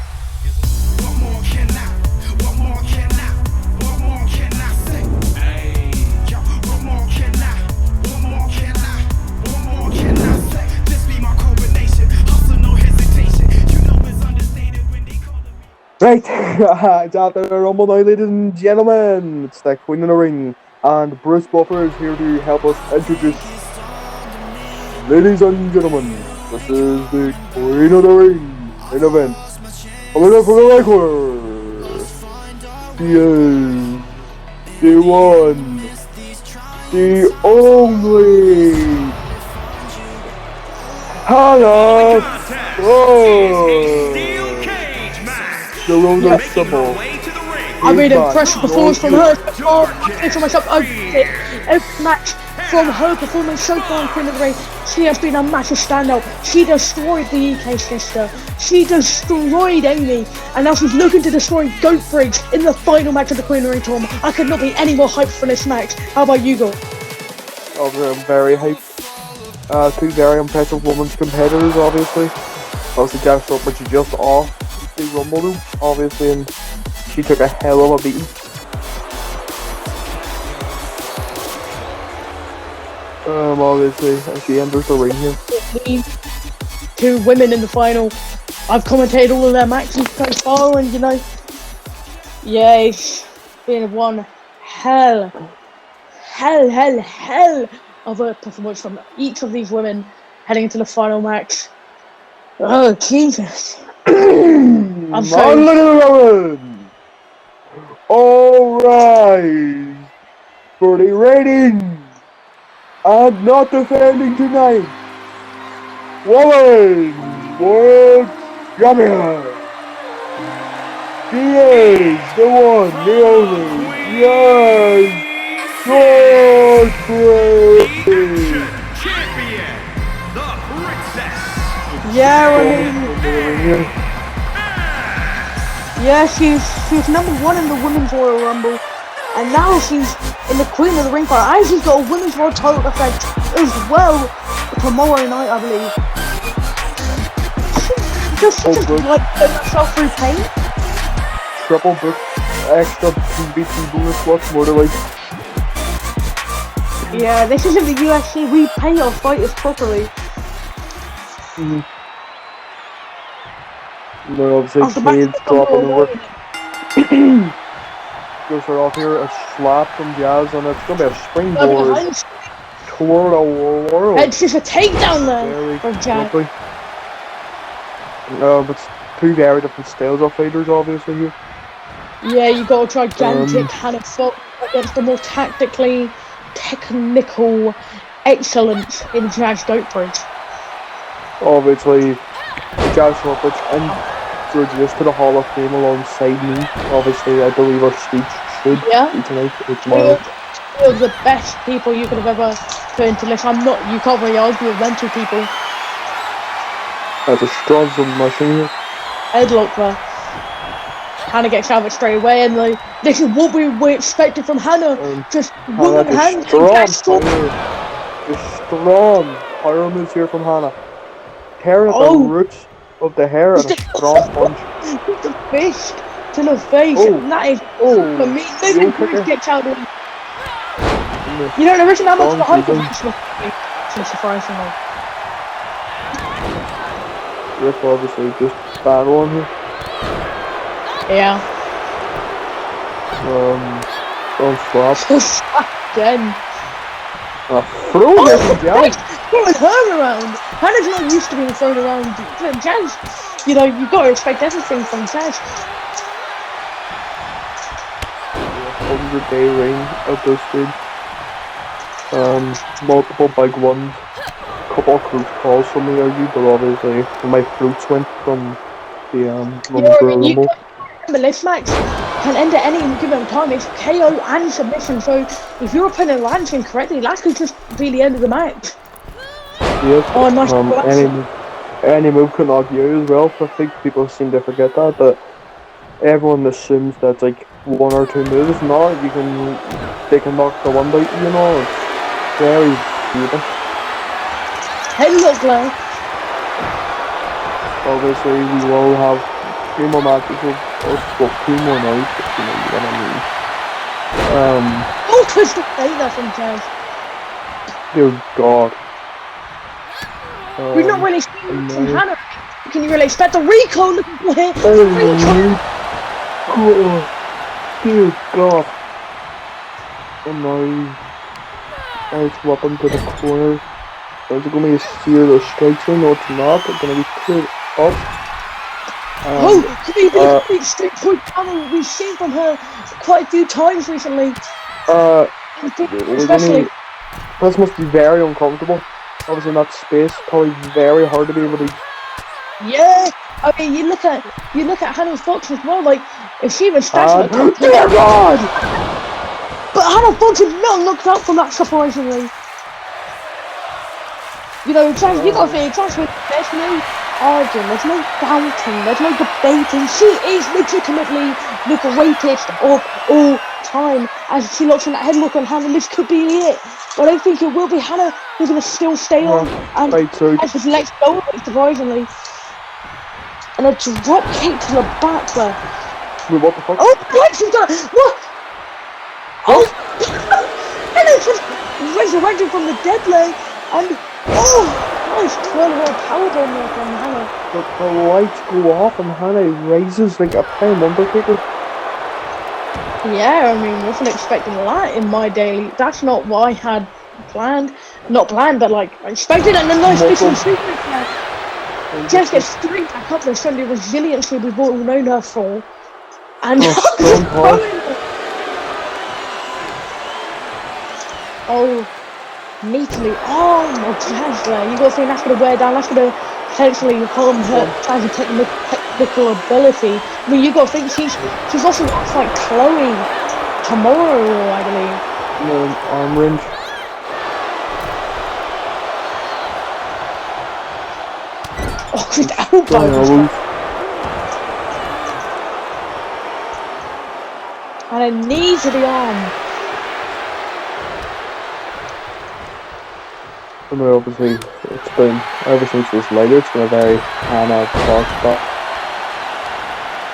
Right, it's after the Rumble night, ladies and gentlemen. It's the Queen of the Ring And Bruce Buffer is here to help us introduce. Ladies and gentlemen, this is the Queen of the Ring main event. Coming up for the record, she is the one, the only Hannah. The road is simple. I made an impressive performance from her. For myself, every match from her performance so far in Queen of the Ring, she has been a massive standout. She destroyed the EK sister. She destroyed Amy, and now she's looking to destroy Goatbridge in the final match of the Queen of the Ring tournament. I could not be any more hyped for this match. How about you, Go? I'm very hyped. Two very impressive women's competitors, obviously. Obviously, Jas Shortbridge is just off the Rumble, obviously, and she took a hell of a beating. Obviously, as she enters the ring here. Two women in the final. I've commentated all of their matches so far, and you know, yeah, it's been one hell of a performance from each of these women heading into the final match. Oh, Jesus. I'm sorry. Look at the women! Alright! For the rating! And not defending tonight! Woman! World Champion! She is the one, the only, Jas Shortbridge! Yeah, she's number one in the Women's Royal Rumble, and now she's in the Queen of the Ring fight, and she's got a Women's Royal title effect as well tomorrow night, I believe. She just like put herself through pain. Triple book, extra PPV bonus, what's more to like? Yeah, this isn't the UFC, we pay our fighters properly. No, obviously, Cade's dropping over. Goes her off here, a slap from Jas, and it's going to be a springboard toward a world. It's just a takedown there from Jas. It's two very different styles of fighters, obviously, here. Yeah, you got a gigantic Hannah Fox against the more tactically technical excellence in Jas Goatbridge. Obviously, Jas Shortbridge introduced to the Hall of Fame alongside me. Obviously, I believe our speech should be tonight or tomorrow. Two of the best people you could have ever put into this. You can't really argue with them two people. That's a strong submission here. Headlock there. Hannah gets out of it straight away, and this is what we expected from Hannah. Just woman hands and Jas Shortbridge. The strong power moves here from Hannah. Tear at the roots of the hair and a strong punch. The fist to the face. That is for me. Maybe Chris gets out of it. You don't imagine how much the hype of this was surprisingly. Rick obviously just battle on here. Yeah. Don't slap. Again. Throw this Jas. Throwing her around. Hannah's not used to being thrown around. Jas, you know, you've got to expect everything from Jas. 100-day reign at this stage. Multiple big ones. Couple of close calls from me, argue, but obviously my fruits went from the Rumble. Remember, this match can end at any given time. It's KO and submission, so if your opponent lands incorrectly, that could just be the end of the match. Yes, nice any move can knock you as well. I think people seem to forget that, but everyone assumes that's like one or two moves. No, they can knock the one out, you know. It's very even. Headlock there. Obviously, we will have 3 more matches of 2 more nights, if you know what I mean. Twist of fate there from Jas. Dear God. We've not really seen from Hannah. Can you really expect the Rico looking for here? Dear God. And now, nice up into the corner. Is it going to be a steer or strike zone? No, it's not. It's going to be cleared up. Big straight point panel we've seen from her quite a few times recently. Especially. This must be very uncomfortable. Obviously, in that space, probably very hard to be able to. Yeah, I mean, you look at Hannah Fox as well. Like, if she was starting at dear God! But Hannah Fox is not knocked out from that, surprisingly. You know, you got to think, there's no arguing, there's no doubting, there's no debating. She is legitimately the greatest of all time. As she locks in that headlock on Hannah, this could be it. But I don't think it will be Hannah who's going to still stay on. And as his legs go, surprisingly. And a drop kick to the back there. Wait, what the fuck? Oh, she's done it! What? Oh! And it's just resurrected from the dead leg. And nice twirl powerbomb there from Hannah. The lights go off and Hannah raises like a prime undertaker. Yeah, I mean, wasn't expecting that in my daily. That's not what I had planned. Not planned, but like I expected. And a nice visual treatment there. Just gets straight back up there, showing the resiliency we've all known her for. And neatly. Oh my Jas there. You got to think that's going to wear down. That's going to potentially harm her Jas's technical ability. I mean, you got to think she's also like Chloe tomorrow, I believe. No, arm wrench. Oh, good elbow. And a knee to the arm. And obviously, it's been, ever since this later, it's been a very Hannah Fox spot.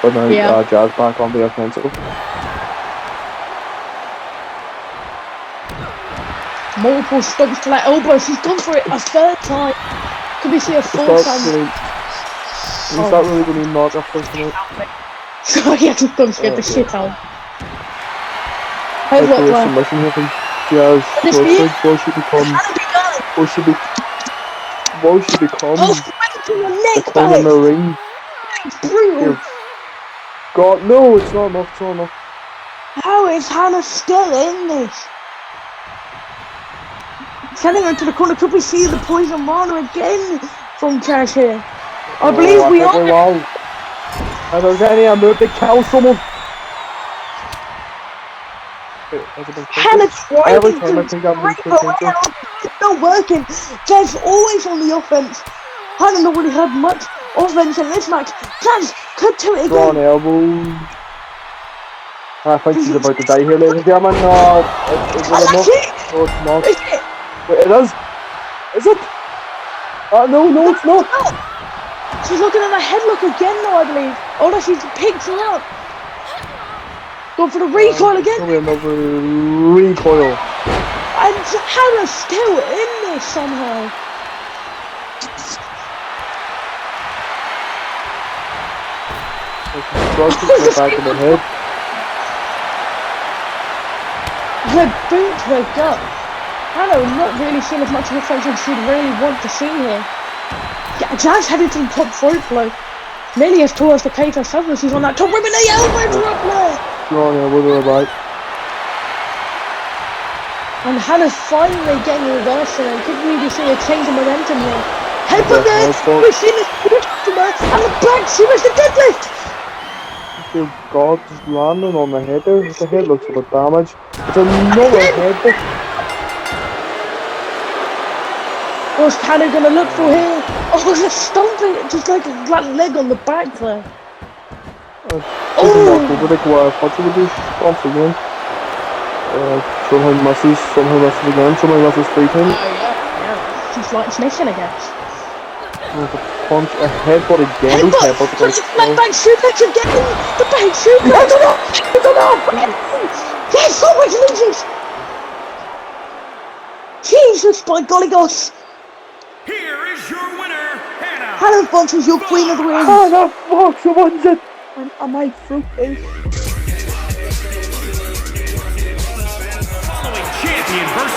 But now Jas back on the offensive. Multiple stumps to that elbow. She's gone for it a third time. Could we see a fourth time? Is that really going to knock her first one out? So yeah, just gonna get the shit out. There's a submission here from Jas Shortbridge. What should become? The queen in the ring? Brutal. God, no, it's not enough, it's not enough. How is Hannah still in this? Sending her to the corner. Could we see the poison rana again from Jas here? I believe we are. Wow. And there's any move to kill someone. Hannah trying every time I think I'm it's not working. Jas always on the offense. Hannah not really had much offense in this match. Jas could do it again. Drawn elbow. I think she's about to die here, ladies and gentlemen. No, is it enough? No, it's not. Wait, it is. Is it? No, it's not. She's looking at her headlock again now, I believe. Oh no, she's picked her up. Going for the recoil again. Another recoil. And Hannah's still in this somehow. Back in the head. Her boot to her gut. Hannah not really seeing as much offense as she'd really want to see here. Yeah, Jas headed to the top throat flow. Nearly as tall as the cage herself, and she's on that top rim and the elbow drop there. Drawn elbow to the back. And Hannah's finally getting reversed and could really see a change in momentum here. Headbutt there, we've seen this from her, and the back, she was the deadlift! Dear God, just landing on the head there. The head looks a bit damaged. It's another headbutt. What's Hannah gonna look for here? Oh, it's stomping, just like a flat leg on the back there. Over the punch with the stomps again. Somehow misses again, somehow misses 3 times. Yeah. She's like missing, I guess. Punch, a headbutt again. Back suplex again! The back suplex! It's enough! Yes, so much loses! Jesus, by golly gosh! Here is your winner, Hannah! Hannah Fox is your queen of the ring! Hannah Fox wins it! And I fruit is.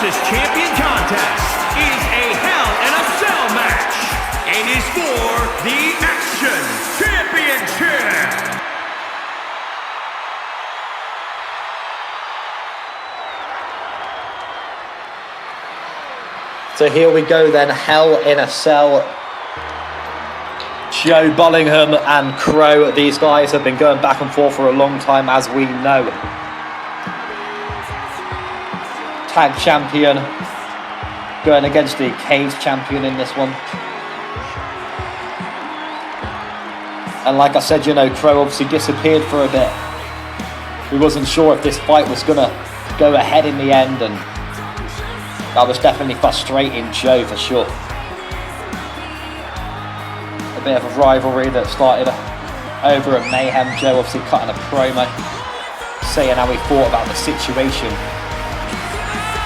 versus Champion contest is a Hell in a Cell match and is for the Action Championship. So here we go then, Hell in a Cell. Joe Bullingham and Crow, these guys have been going back and forth for a long time, as we know. Tag champion going against the cage champion in this one. And like I said, you know, Crow obviously disappeared for a bit. We wasn't sure if this fight was going to go ahead in the end, and that was definitely frustrating Joe for sure. A bit of a rivalry that started over at Mayhem. Joe obviously cutting a promo, saying how he thought about the situation.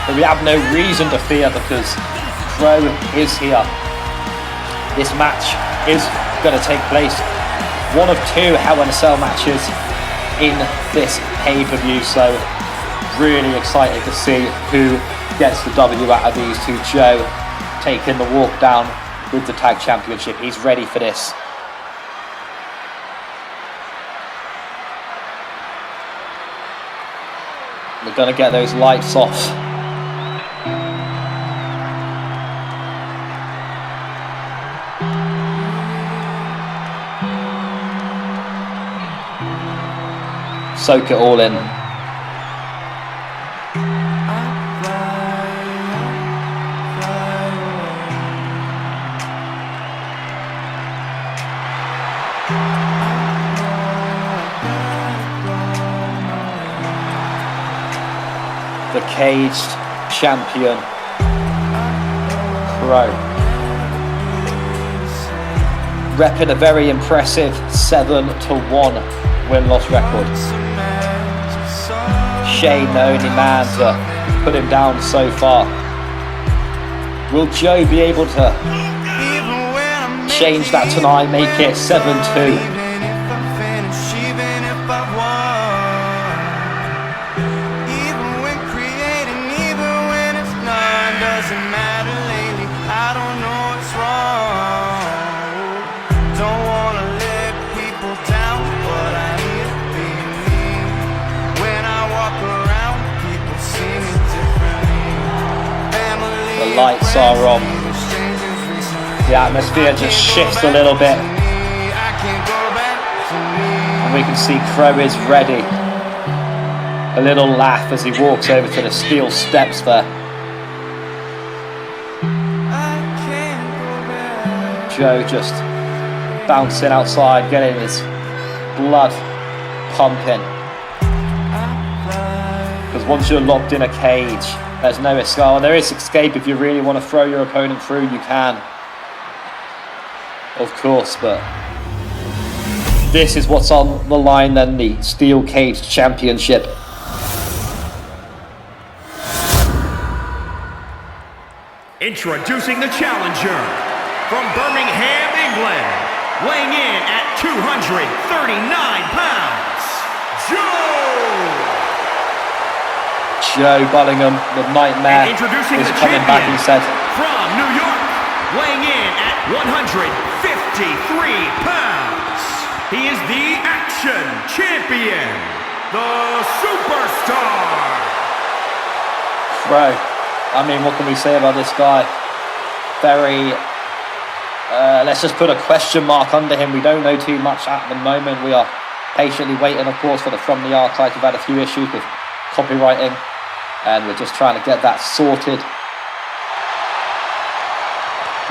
But we have no reason to fear because Crow is here. This match is going to take place. One of two Hell in a Cell matches in this pay-per-view. So really excited to see who gets the W out of these two. Joe taking the walk down with the tag championship. He's ready for this. We're gonna get those lights off. Soak it all in. The caged champion, Crow, repping a very impressive 7-1 win-loss record. Shane, the only man to put him down so far. Will Joe be able to change that tonight, make it 7-2? Lights are on. The atmosphere just shifts a little bit, and we can see Crow is ready. A little laugh as he walks over to the steel steps there. Joe just bouncing outside, getting his blood pumping. Because once you're locked in a cage, there's no escape. Oh, there is escape if you really want to throw your opponent through, you can. Of course, but this is what's on the line then, the Steel Cage Championship. Introducing the challenger from Birmingham, England, weighing in at 239 pounds, Joe Bullingham, the Nightmare, is coming back, he said. From New York, weighing in at 153 pounds, he is the Action Champion, the Superstar. Bro, I mean, what can we say about this guy? Very, let's just put a question mark under him. We don't know too much at the moment. We are patiently waiting, of course, for the From the Archive. We've had a few issues with copywriting, and we're just trying to get that sorted.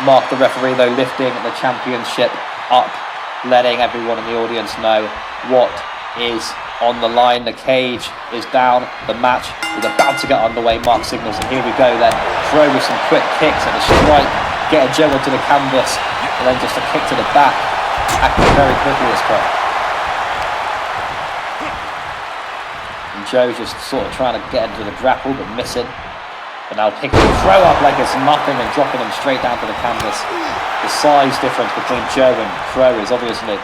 Mark the referee, though, lifting the championship up, letting everyone in the audience know what is on the line. The cage is down. The match is about to get underway. Mark signals, and here we go then. Throw with some quick kicks and a strike. Get a Joe onto the canvas, and then just a kick to the back. Acting very quickly as well. Joe just sort of trying to get into the grapple but missing. But now picking the throw up like it's nothing and dropping him straight down to the canvas. The size difference between Joe and Crow is obviously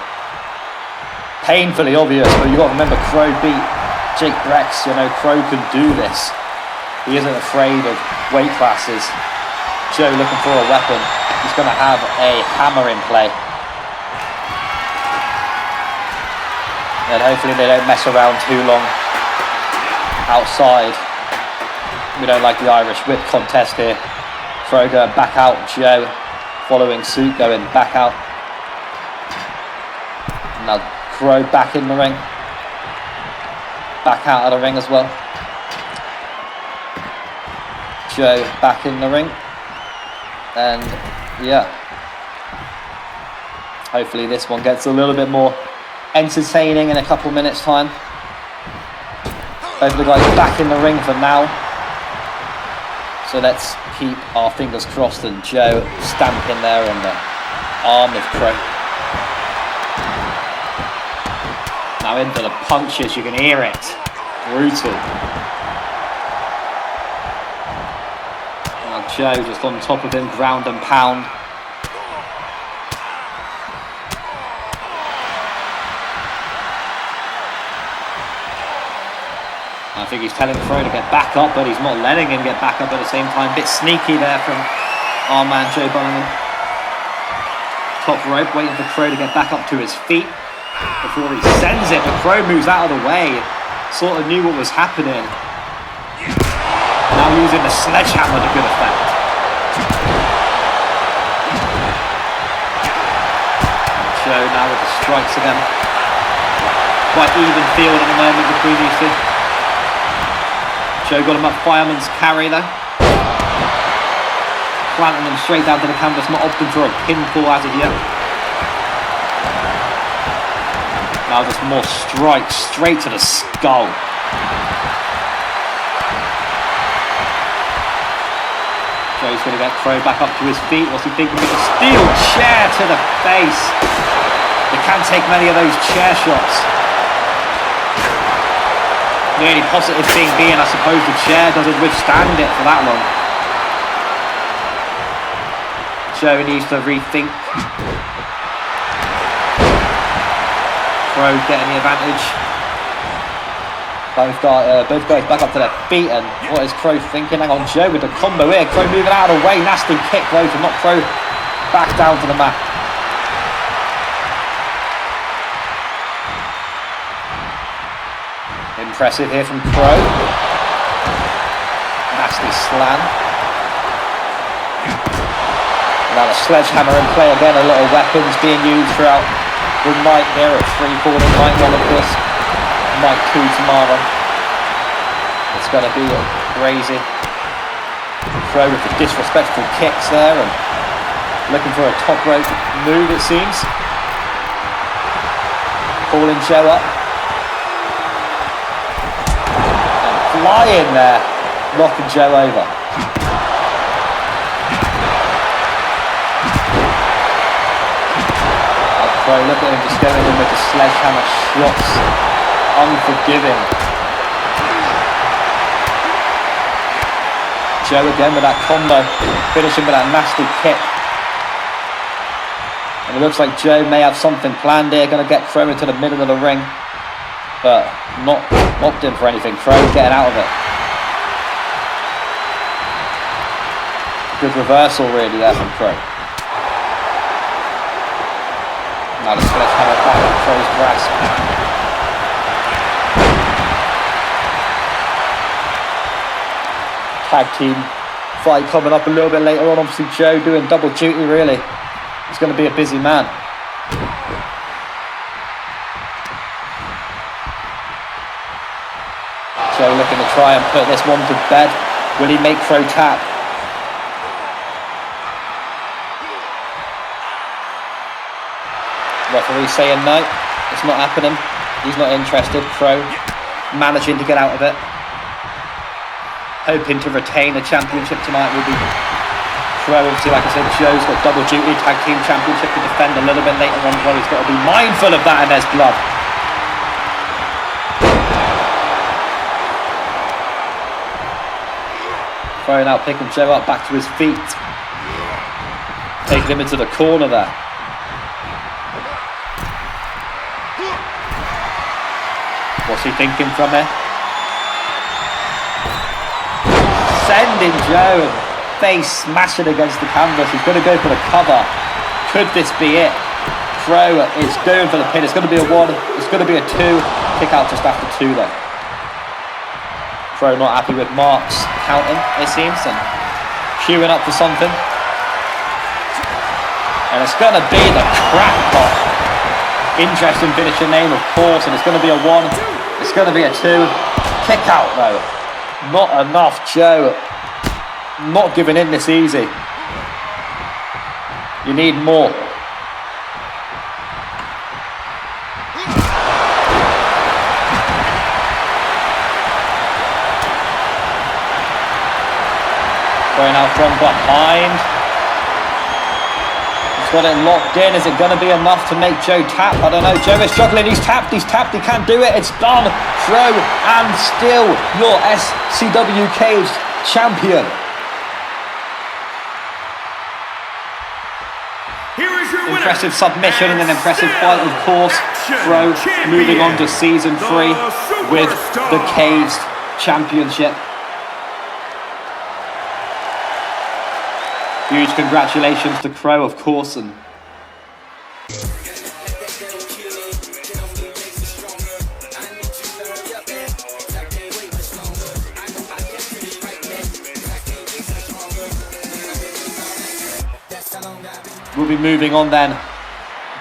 painfully obvious, but you got to remember Crow beat Jake Brex. You know, Crow can do this. He isn't afraid of weight classes. Joe looking for a weapon. He's going to have a hammer in play. And hopefully they don't mess around too long outside. We don't like the Irish whip contest here. Crow going back out. Joe following suit, going back out. Now Crow back in the ring. Back out of the ring as well. Joe back in the ring. And yeah, hopefully this one gets a little bit more entertaining in a couple minutes time. Both the guys back in the ring for now. So let's keep our fingers crossed and Joe stamping there on the arm of Crow. Now into the punches, you can hear it. Brutal. Now Joe just on top of him, ground and pound. I think he's telling Crow to get back up, but he's not letting him get back up at the same time. Bit sneaky there from our man Joe Barend. Top rope, waiting for Crow to get back up to his feet before he sends it, but Crow moves out of the way. Sort of knew what was happening. Now using the sledgehammer to good effect. Joe now with the strikes again. Quite even field at the moment between these two. Joe got him up fireman's carry there. Planting him straight down to the canvas, not opting for a pinfall as of yet. Now just more strikes straight to the skull. Joe's going to get Crow back up to his feet. What's he thinking with a steel chair to the face? They can't take many of those chair shots. The only positive thing being, I suppose, the chair doesn't withstand it for that long. Joe needs to rethink. Crow getting the advantage. Both guys back up to their feet, and what is Crow thinking? Hang on, Joe with the combo here. Crow moving out of the way. Nasty kick though to knock Crow back down to the mat. Impressive here from Crow. Nasty slam. Now the sledgehammer in play again. A lot of weapons being used throughout the night here at Freefalling. Night 1 of course. Night 2 tomorrow. It's going to be crazy. Crow with the disrespectful kicks there and looking for a top rope move it seems. Calling Joe up. Flying there, knocking Joe over. Crow, look at him just going in with the sledgehammer shots. Unforgiving. Joe again with that combo, finishing with that nasty kick. And it looks like Joe may have something planned here, going to get Crow into the middle of the ring. But not opting for anything. Crow getting out of it. Good reversal really there from Crow. Now the sledgehammer back on Crow's grasp. Tag team fight coming up a little bit later on. Obviously Joe doing double duty really. He's going to be a busy man. Joe looking to try and put this one to bed. Will he make Crow tap? Referee saying no, it's not happening. He's not interested. Crow managing to get out of it. Hoping to retain the championship tonight will be Crow. Obviously, like I said, Joe's got double duty, tag team championship to defend a little bit later on. Well, he's got to be mindful of that and there's blood. Crow now picking Joe up back to his feet. Taking him into the corner there. What's he thinking from there? defending Joe, and face smashing against the canvas. He's going to go for the cover. Could this be it? Crow is going for the pin. It's going to be a 1. It's going to be a 2. Kick out just after 2 though. Crow not happy with Mark's counting, it seems, and queuing up for something. And it's going to be the crackpot. Interesting finishing name, of course, and it's going to be a 1. It's going to be a 2. Kick out though. Not enough, Joe. Not giving in this easy. You need more. Going out from behind. He's got it locked in. Is it going to be enough to make Joe tap? I don't know. Joe is struggling. He's tapped. He can't do it. It's done. Crow, and still your SCW cage champion. Impressive submission and an impressive fight, of course. Crow moving on to season 3 with the Caged Championship. Huge congratulations to Crow, of course, and we'll be moving on then,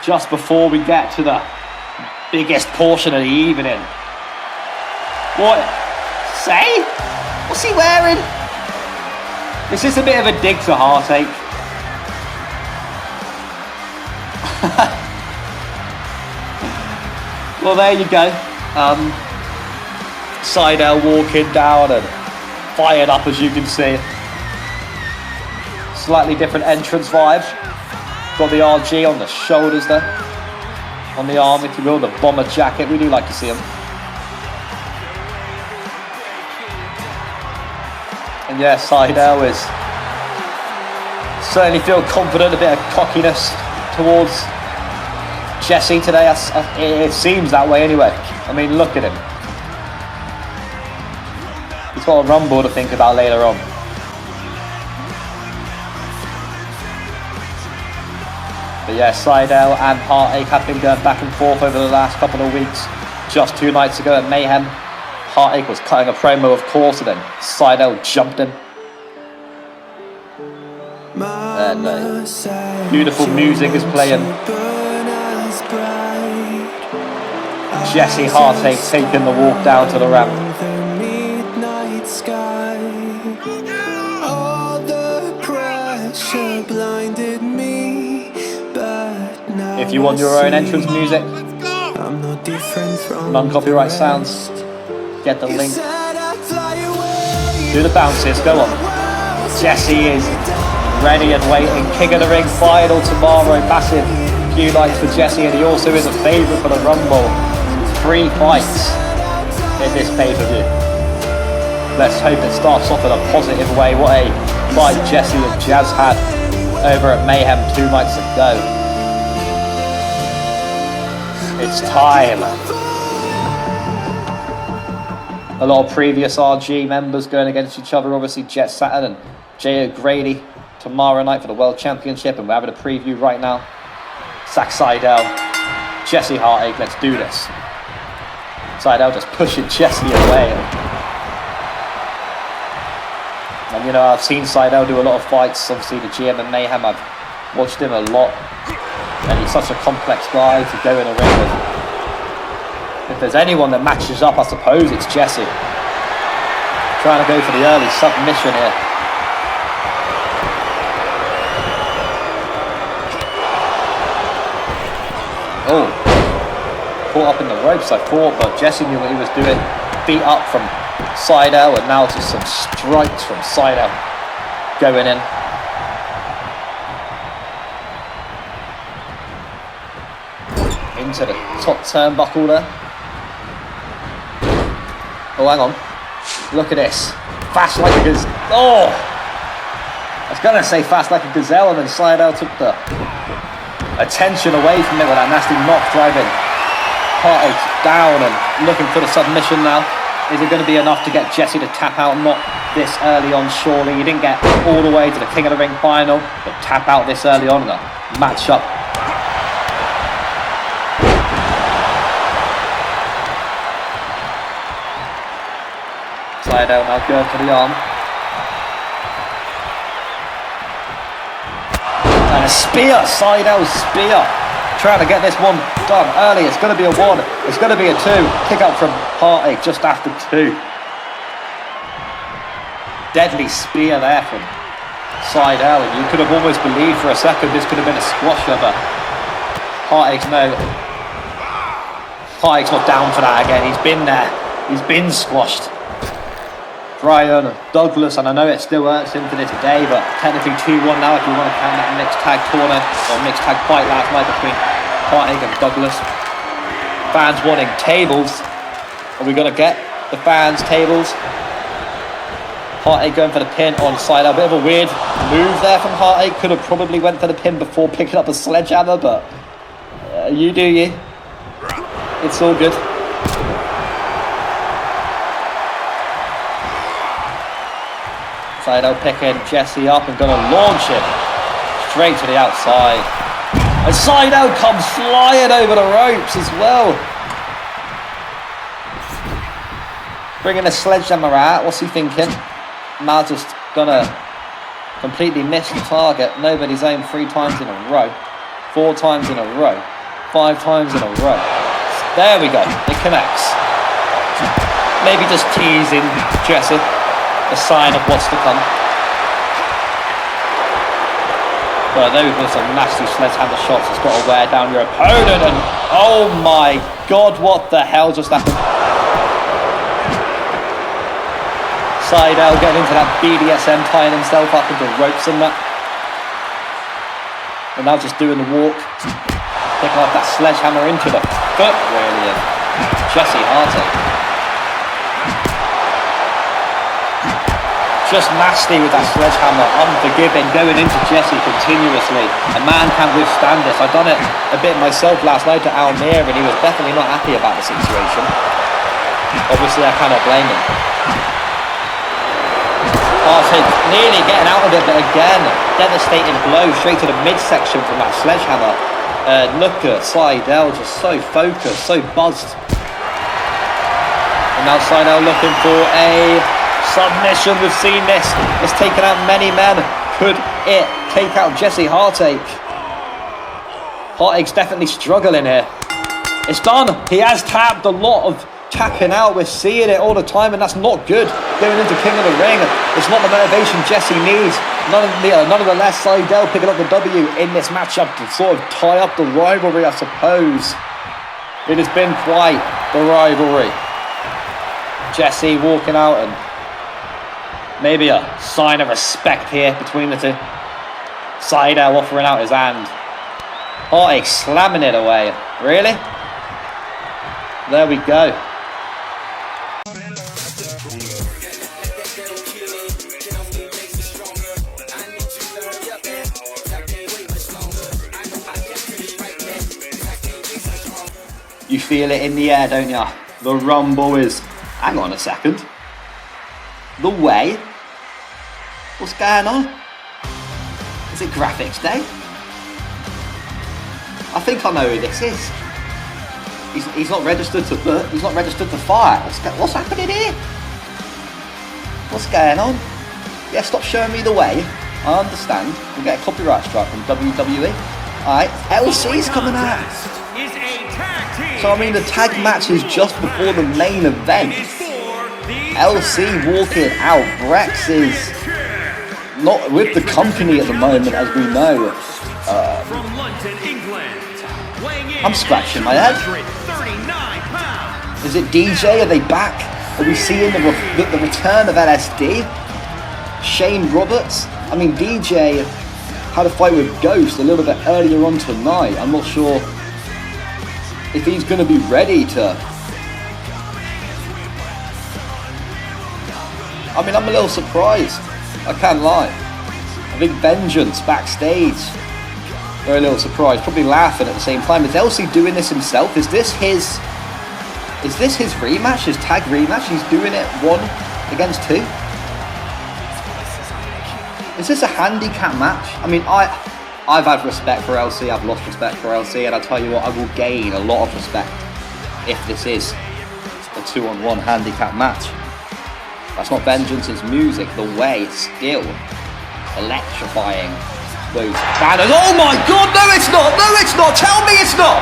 just before we get to the biggest portion of the evening. What? Say? What's he wearing? This is a bit of a dig to Heartache. Well, there you go. Seidel walking down and fired up, as you can see. Slightly different entrance vibe. Got the RG on the shoulders there. On the arm, if you will, the bomber jacket. We do like to see him. And yeah, Seidel is certainly feel confident, a bit of cockiness towards Jesse today. It seems that way anyway. I mean, look at him. He's got a rumble to think about later on. But yeah, Seidel and Heartache have been going back and forth over the last couple of weeks. Just 2 nights ago at Mayhem, Heartache was cutting a promo, of course, and then Seidel jumped him. And beautiful music is playing. Jesse Heartache taking the walk down to the ramp. If you want your own entrance music, non-copyright sounds, get the link. Do the bounces, go on. Jesse is ready and waiting. King of the Ring final tomorrow. Massive few nights for Jesse, and he also is a favourite for the Rumble. 3 fights in this pay-per-view. Let's hope it starts off in a positive way. What a fight Jesse and Jas had over at Mayhem 2 nights ago. It's time. A lot of previous RG members going against each other. Obviously, Jet Saturn and Jay O'Grady tomorrow night for the World Championship, and we're having a preview right now. Zack Seidel, Jesse Heartache, let's do this. Seidel just pushing Jesse away. And you know, I've seen Seidel do a lot of fights, obviously the GM and Mayhem, I've watched him a lot. And he's such a complex guy to go in a ring with. If there's anyone that matches up, I suppose it's Jesse. Trying to go for the early submission here. Oh, caught up in the ropes, I thought, but Jesse knew what he was doing. Beat up from Seidel, and now just some strikes from Seidel going in. Into the top turnbuckle there. Oh, hang on. Look at this. Fast like a gazelle. Oh! I was going to say fast like a gazelle, and then Seidel took the attention away from it with that nasty knock, driving Heartache down and looking for the submission now. Is it going to be enough to get Jesse to tap out? Not this early on, surely. He didn't get all the way to the King of the Ring final, but tap out this early on in the matchup. Seidel now going for the arm. And a spear, Seidel's spear. Trying to get this one done early. It's going to be a 1. It's going to be a 2. Kick out from Heartache just after 2. Deadly spear there from Seidel. And you could have almost believed for a second this could have been a squasher, but Heartache's not down for that again. He's been there. He's been squashed. Brian Douglas, and I know it still hurts him to this day, but technically 2-1 now if you want to count that mixed tag tournament or mixed tag fight last night between Heartache and Douglas. Fans wanting tables. Are we going to get the fans tables? Heartache going for the pin on Seidel. A bit of a weird move there from Heartache. Could have probably went for the pin before picking up a sledgehammer, but you do you. It's all good. Seidel picking Jesse up and going to launch him straight to the outside. And Seidel comes flying over the ropes as well. Bringing a sledgehammer out. What's he thinking? Now just going to completely miss the target. Nobody's aimed 3 times in a row. 4 times in a row. 5 times in a row. There we go. It connects. Maybe just teasing Jesse. A sign of what's to come. But there we go, some nasty sledgehammer shots. It's got to wear down your opponent, and oh my god, what the hell just happened? Seidel getting into that BDSM, tying himself up into ropes and that. And now just doing the walk, picking up that sledgehammer into the foot, really, of Jesse Heartache. Just nasty with that sledgehammer, unforgiving, going into Jesse continuously. A man can't withstand this. I've done it a bit myself last night to Almir, and he was definitely not happy about the situation. Obviously, I cannot blame him. Heartache nearly getting out of it, but again, devastating blow straight to the midsection from that sledgehammer. Look at Seidel, just so focused, so buzzed. And now Seidel looking for a submission. We've seen this. It's taken out many men. Could it take out Jesse Heartache? Heartache's definitely struggling here. It's done. He has tapped. A lot of tapping out. We're seeing it all the time, and that's not good. Going into King of the Ring, it's not the motivation Jesse needs. Nonetheless, Seidel picking up the W in this matchup to sort of tie up the rivalry, I suppose. It has been quite the rivalry. Jesse walking out, and maybe a sign of respect here between the two. Seidel offering out his hand. Heartache slamming it away. Really? There we go. You feel it in the air, don't you? The rumble is... Hang on a second. The way? What's going on? Is it graphics day? I think I know who this is. He's not registered to book. He's not registered to fight. What's happening here? What's going on? Yeah, stop showing me the way. I understand. We'll get a copyright strike from WWE. Alright, LC's coming out. So I mean, the tag match is just before the main event. LC walking out. Brex is not with the company at the moment, as we know. I'm scratching my head. Is it DJ? Are they back? Are we seeing the return of LSD? Shane Roberts? I mean, DJ had a fight with Ghost a little bit earlier on tonight. I'm not sure if he's going to be ready to... I mean, I'm a little surprised. I can't lie. I think Vengeance backstage, they're a little surprised, probably laughing at the same time. Is LC doing this himself? Is this his Is this his rematch, his tag rematch? He's doing it 1 against 2. Is this a handicap match? I mean, I've had respect for LC, I've lost respect for LC, and I tell you what, I will gain a lot of respect if this is a 2-on-1 handicap match. That's not vengeance, it's music, the way, skill, electrifying those banners. Oh my god, no it's not, tell me it's not!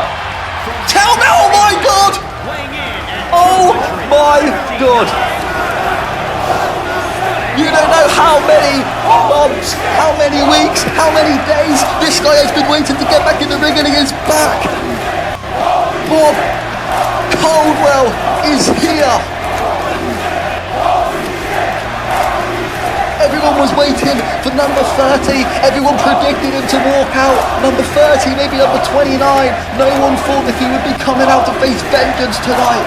Tell me, oh my god! Oh my god! You don't know how many months, how many weeks, how many days this guy has been waiting to get back in the ring, and he is back! Bob Coldwell is here! Everyone was waiting for number 30. Everyone predicted him to walk out. Number 30, maybe number 29. No one thought that he would be coming out to face vengeance tonight.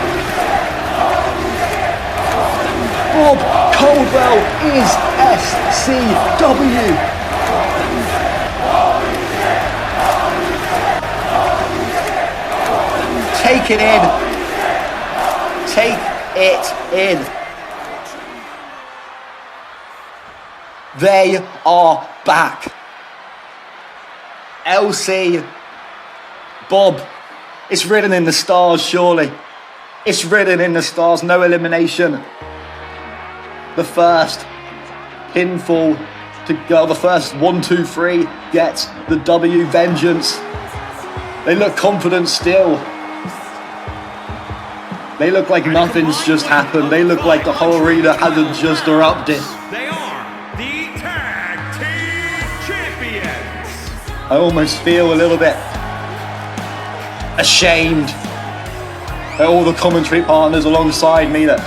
Bob Coldwell is SCW. Take it in. Take it in. They are back. LC, Bob, it's written in the stars, surely. It's written in the stars, no elimination. The first pinfall to go, the first 1, 2, 3 gets the W. Vengeance. They look confident still. They look like nothing's just happened. They look like the whole arena hasn't just erupted. They are the Tag Team Champions. I almost feel a little bit ashamed at all the commentary partners alongside me that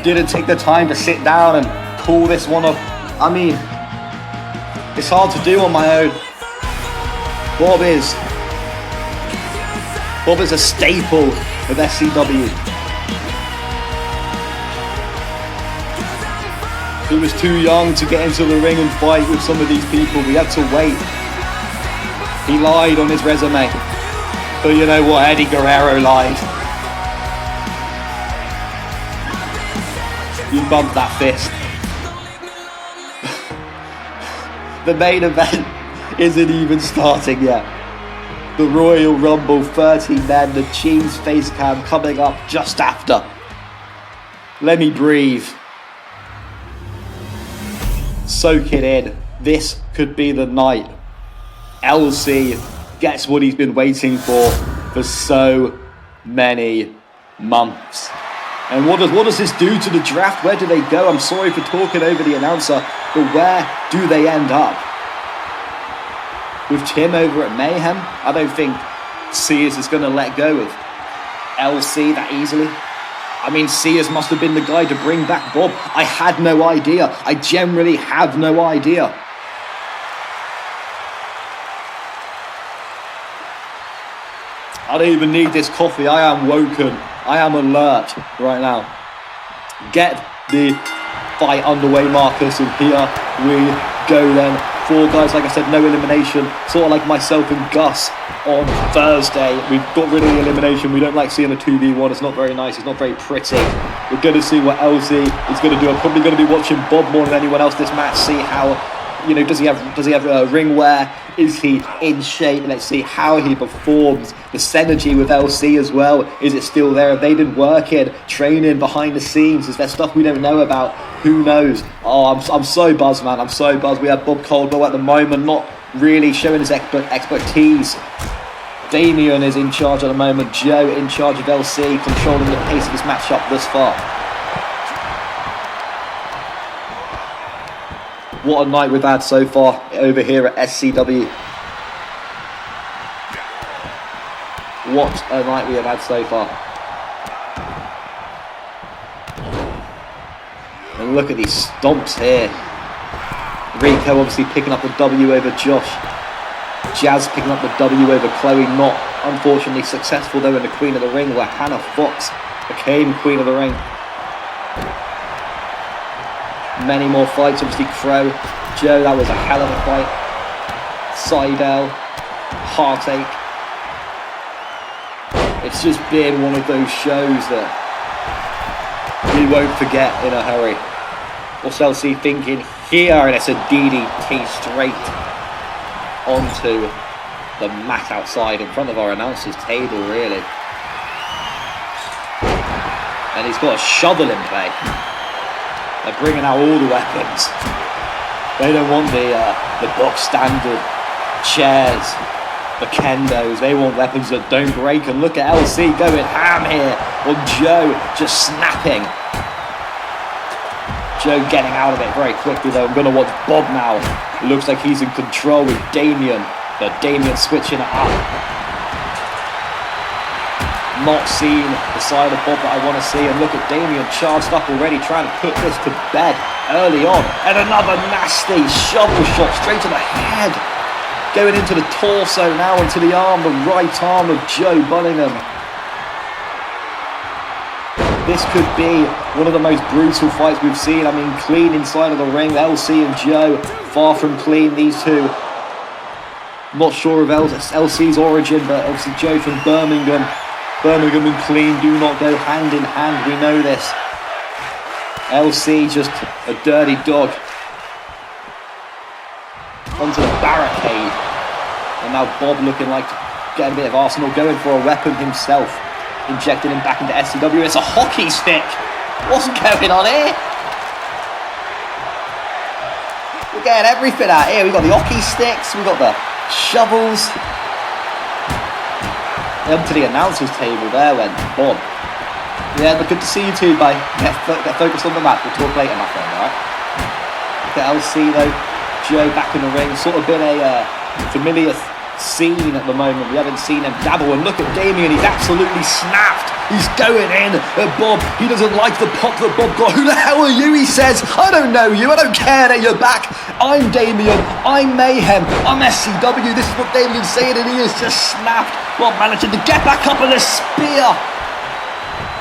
didn't take the time to sit down and call this one up. I mean, it's hard to do on my own. Bob is a staple of SCW. He was too young to get into the ring and fight with some of these people. We had to wait. He lied on his resume. But you know what? Eddie Guerrero lied. You bumped that fist. The main event isn't even starting yet. The Royal Rumble, 30 men, the Cheese face cam coming up just after. Let me breathe. Soak it in. This could be the night. LC gets what he's been waiting for so many months. And what does this do to the draft? Where do they go? I'm sorry for talking over the announcer, but where do they end up? With Tim over at Mayhem, I don't think Sears is going to let go of LC that easily. I mean, Sears must have been the guy to bring back Bob. I had no idea. I generally have no idea. I don't even need this coffee. I am woken. I am alert right now. Get the fight underway, Marcus, and here we go then. 4 guys, like I said, no elimination. Sort of like myself and Gus on Thursday. We've got rid of the elimination. We don't like seeing a 2v1. It's not very nice. It's not very pretty. We're going to see what LC is going to do. I'm probably going to be watching Bob more than anyone else this match. See how, you know, does he have ring wear? Is he in shape? Let's see how he performs. The synergy with LC as well. Is it still there? Have they been working, training behind the scenes? Is there stuff we don't know about? Who knows? Oh, I'm so buzzed, man. I'm so buzzed. We have Bob Coldwell at the moment, not really showing his expertise. Damien is in charge at the moment. Joe in charge of LC, controlling the pace of this matchup thus far. What a night we've had so far over here at SCW. What a night we have had so far. And look at these stomps here. Rico obviously picking up the W over Josh. Jas picking up the W over Chloe. Not unfortunately successful though in the Queen of the Ring, where Hannah Fox became Queen of the Ring. Many more fights, obviously Crow, Joe, that was a hell of a fight. Seidel, Heartache. It's just been one of those shows that won't forget in a hurry. What's LC thinking here? And it's a DDT straight onto the mat outside in front of our announcer's table, really. And he's got a shovel in play. They're bringing out all the weapons. They don't want the box standard chairs, the kendos. They want weapons that don't break. And look at LC going ham here on Joe, just snapping. Joe getting out of it very quickly though. I'm going to watch Bob now. It looks like he's in control with Damien, but Damien switching it up. Not seeing the side of Bob that I want to see, and look at Damien charged up already, trying to put this to bed early on. And another nasty shovel shot straight to the head. Going into the torso now, into the arm, the right arm of Joe Bunningham. This could be one of the most brutal fights we've seen. I mean, clean inside of the ring. LC and Joe, far from clean, these two. Not sure of LC's origin, but obviously Joe from Birmingham. Birmingham and clean do not go hand in hand, we know this. LC just a dirty dog. Onto the barricade. And now Bob looking like getting a bit of Arsenal, going for a weapon himself. Injecting him back into SCW. It's a hockey stick. What's going on here? We're getting everything out here. We've got the hockey sticks. We've got the shovels. Up to the announcer's table there went Bob. Yeah, but good to see you too, bye. Get focused on the map. We'll talk later, my friend, alright? Look at LC though. Joe back in the ring. Sort of been a familiar scene at the moment. We haven't seen him dabble, and look at Damien, he's absolutely snapped. He's going in at Bob. He doesn't like the pop that Bob got. Who the hell are you, he says. I don't know you, I don't care that you're back. I'm Damien, I'm Mayhem, I'm SCW. This is what Damien's saying, and he is just snapped. Bob managing to get back up with a spear.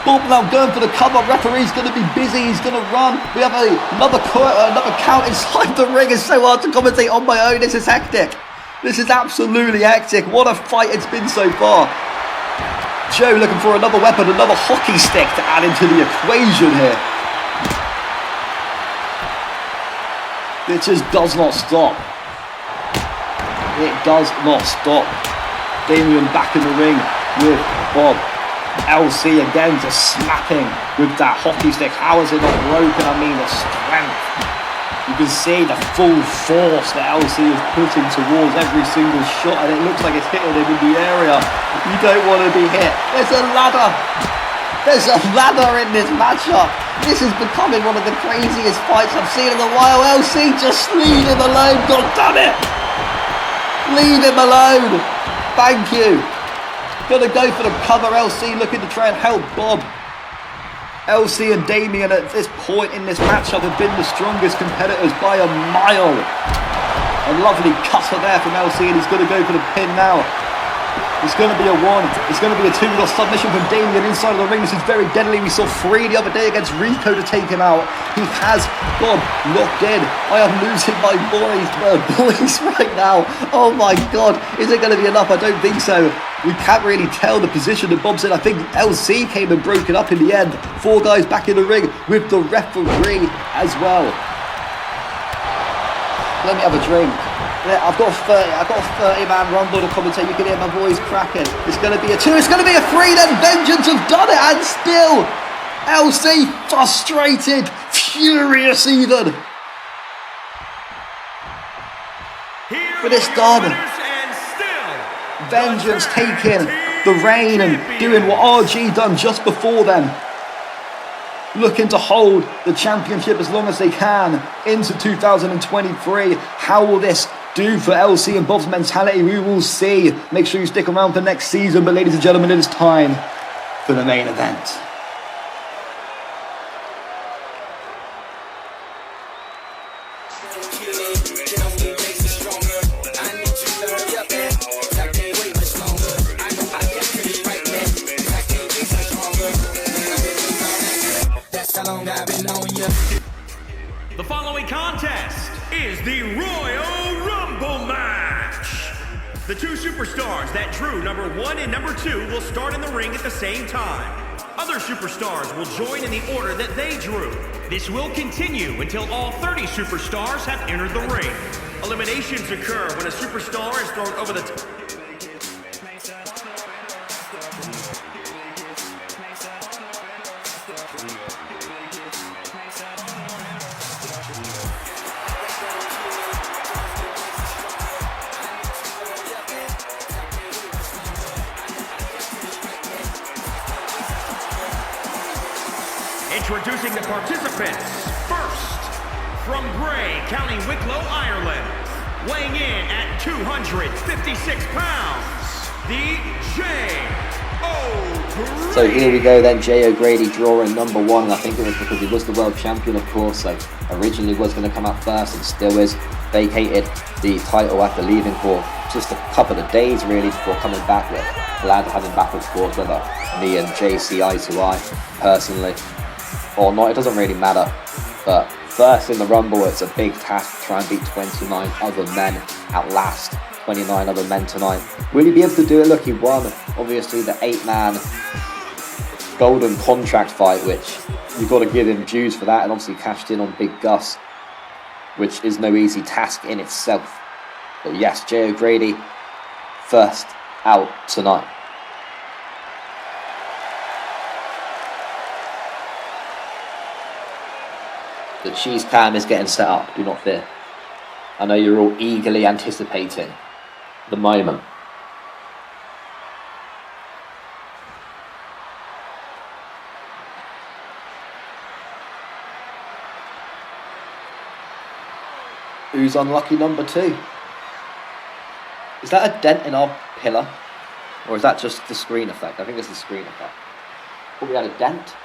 Bob now going for the cover. Referee's going to be busy. He's going to run. We have another count inside the ring. It's so hard to commentate on my own. This is hectic. This is absolutely hectic. What a fight it's been so far. Joe looking for another weapon, another hockey stick to add into the equation here. It just does not stop. It does not stop. Damien back in the ring with Bob. LC again just slapping with that hockey stick. How is it not broken? I mean, the strength. You can see the full force that LC is putting towards every single shot, and it looks like it's hitting him in the area. You don't want to be hit. There's a ladder. There's a ladder in this matchup. This is becoming one of the craziest fights I've seen in a while. LC, just leave him alone. God damn it. Leave him alone. Thank you. Gonna go for the cover. LC looking to try and help Bob. LC and Damien at this point in this matchup have been the strongest competitors by a mile. A lovely cutter there from LC, and he's going to go for the pin now. It's going to be a 1. It's going to be a 2. We've got submission from Damien inside of the ring. This is very deadly. We saw 3 the other day against Rico to take him out. He has Bob locked in. I am losing my boys right now. Oh my God. Is it going to be enough? I don't think so. We can't really tell the position that Bob's in. I think LC came and broke it up in the end. 4 guys back in the ring with the referee as well. Let me have a drink. Yeah, I've got a 30-man rumble to commentate. You can hear my voice cracking. It's going to be a 2. It's going to be a 3. Then Vengeance have done it, and still LC frustrated, furious even. But it's done. Vengeance taking the reign and doing what RG done just before them. Looking to hold the championship as long as they can into 2023. How will this do for LC and Bob's mentality? We will see. Make sure you stick around for next season. But ladies and gentlemen, it is time for the main event. The following contest is the Royal Rumble match. The 2 superstars that drew number 1 and number 2 will start in the ring at the same time. On other superstars will join in the order that they drew. This will continue until all 30 superstars have entered the ring. Eliminations occur when a superstar is thrown over the top. Introducing the participants. First, from Bray, County Wicklow, Ireland, weighing in at 256 pounds, the J.O. So here we go then, J. O'Grady drawing number 1, and I think it was because he was the world champion, of course, so originally was going to come out first and still is. Vacated the title after leaving for just a couple of days really before coming back. We're glad to have him back, of course, whether me and JC eye to eye personally or not, it doesn't really matter. But first in the Rumble, it's a big task to try and beat 29 other men, outlast 29 other men tonight. Will he be able to do it? Look, he won obviously the 8-man golden contract fight, which you've got to give him dues for that, and obviously cashed in on Big Gus, which is no easy task in itself. But yes, J. O'Grady first out tonight. The cheese cam is getting set up, do not fear. I know you're all eagerly anticipating the moment. Who's unlucky number 2? Is that a dent in our pillar? Or is that just the screen effect? I think it's the screen effect. Oh, we had a dent.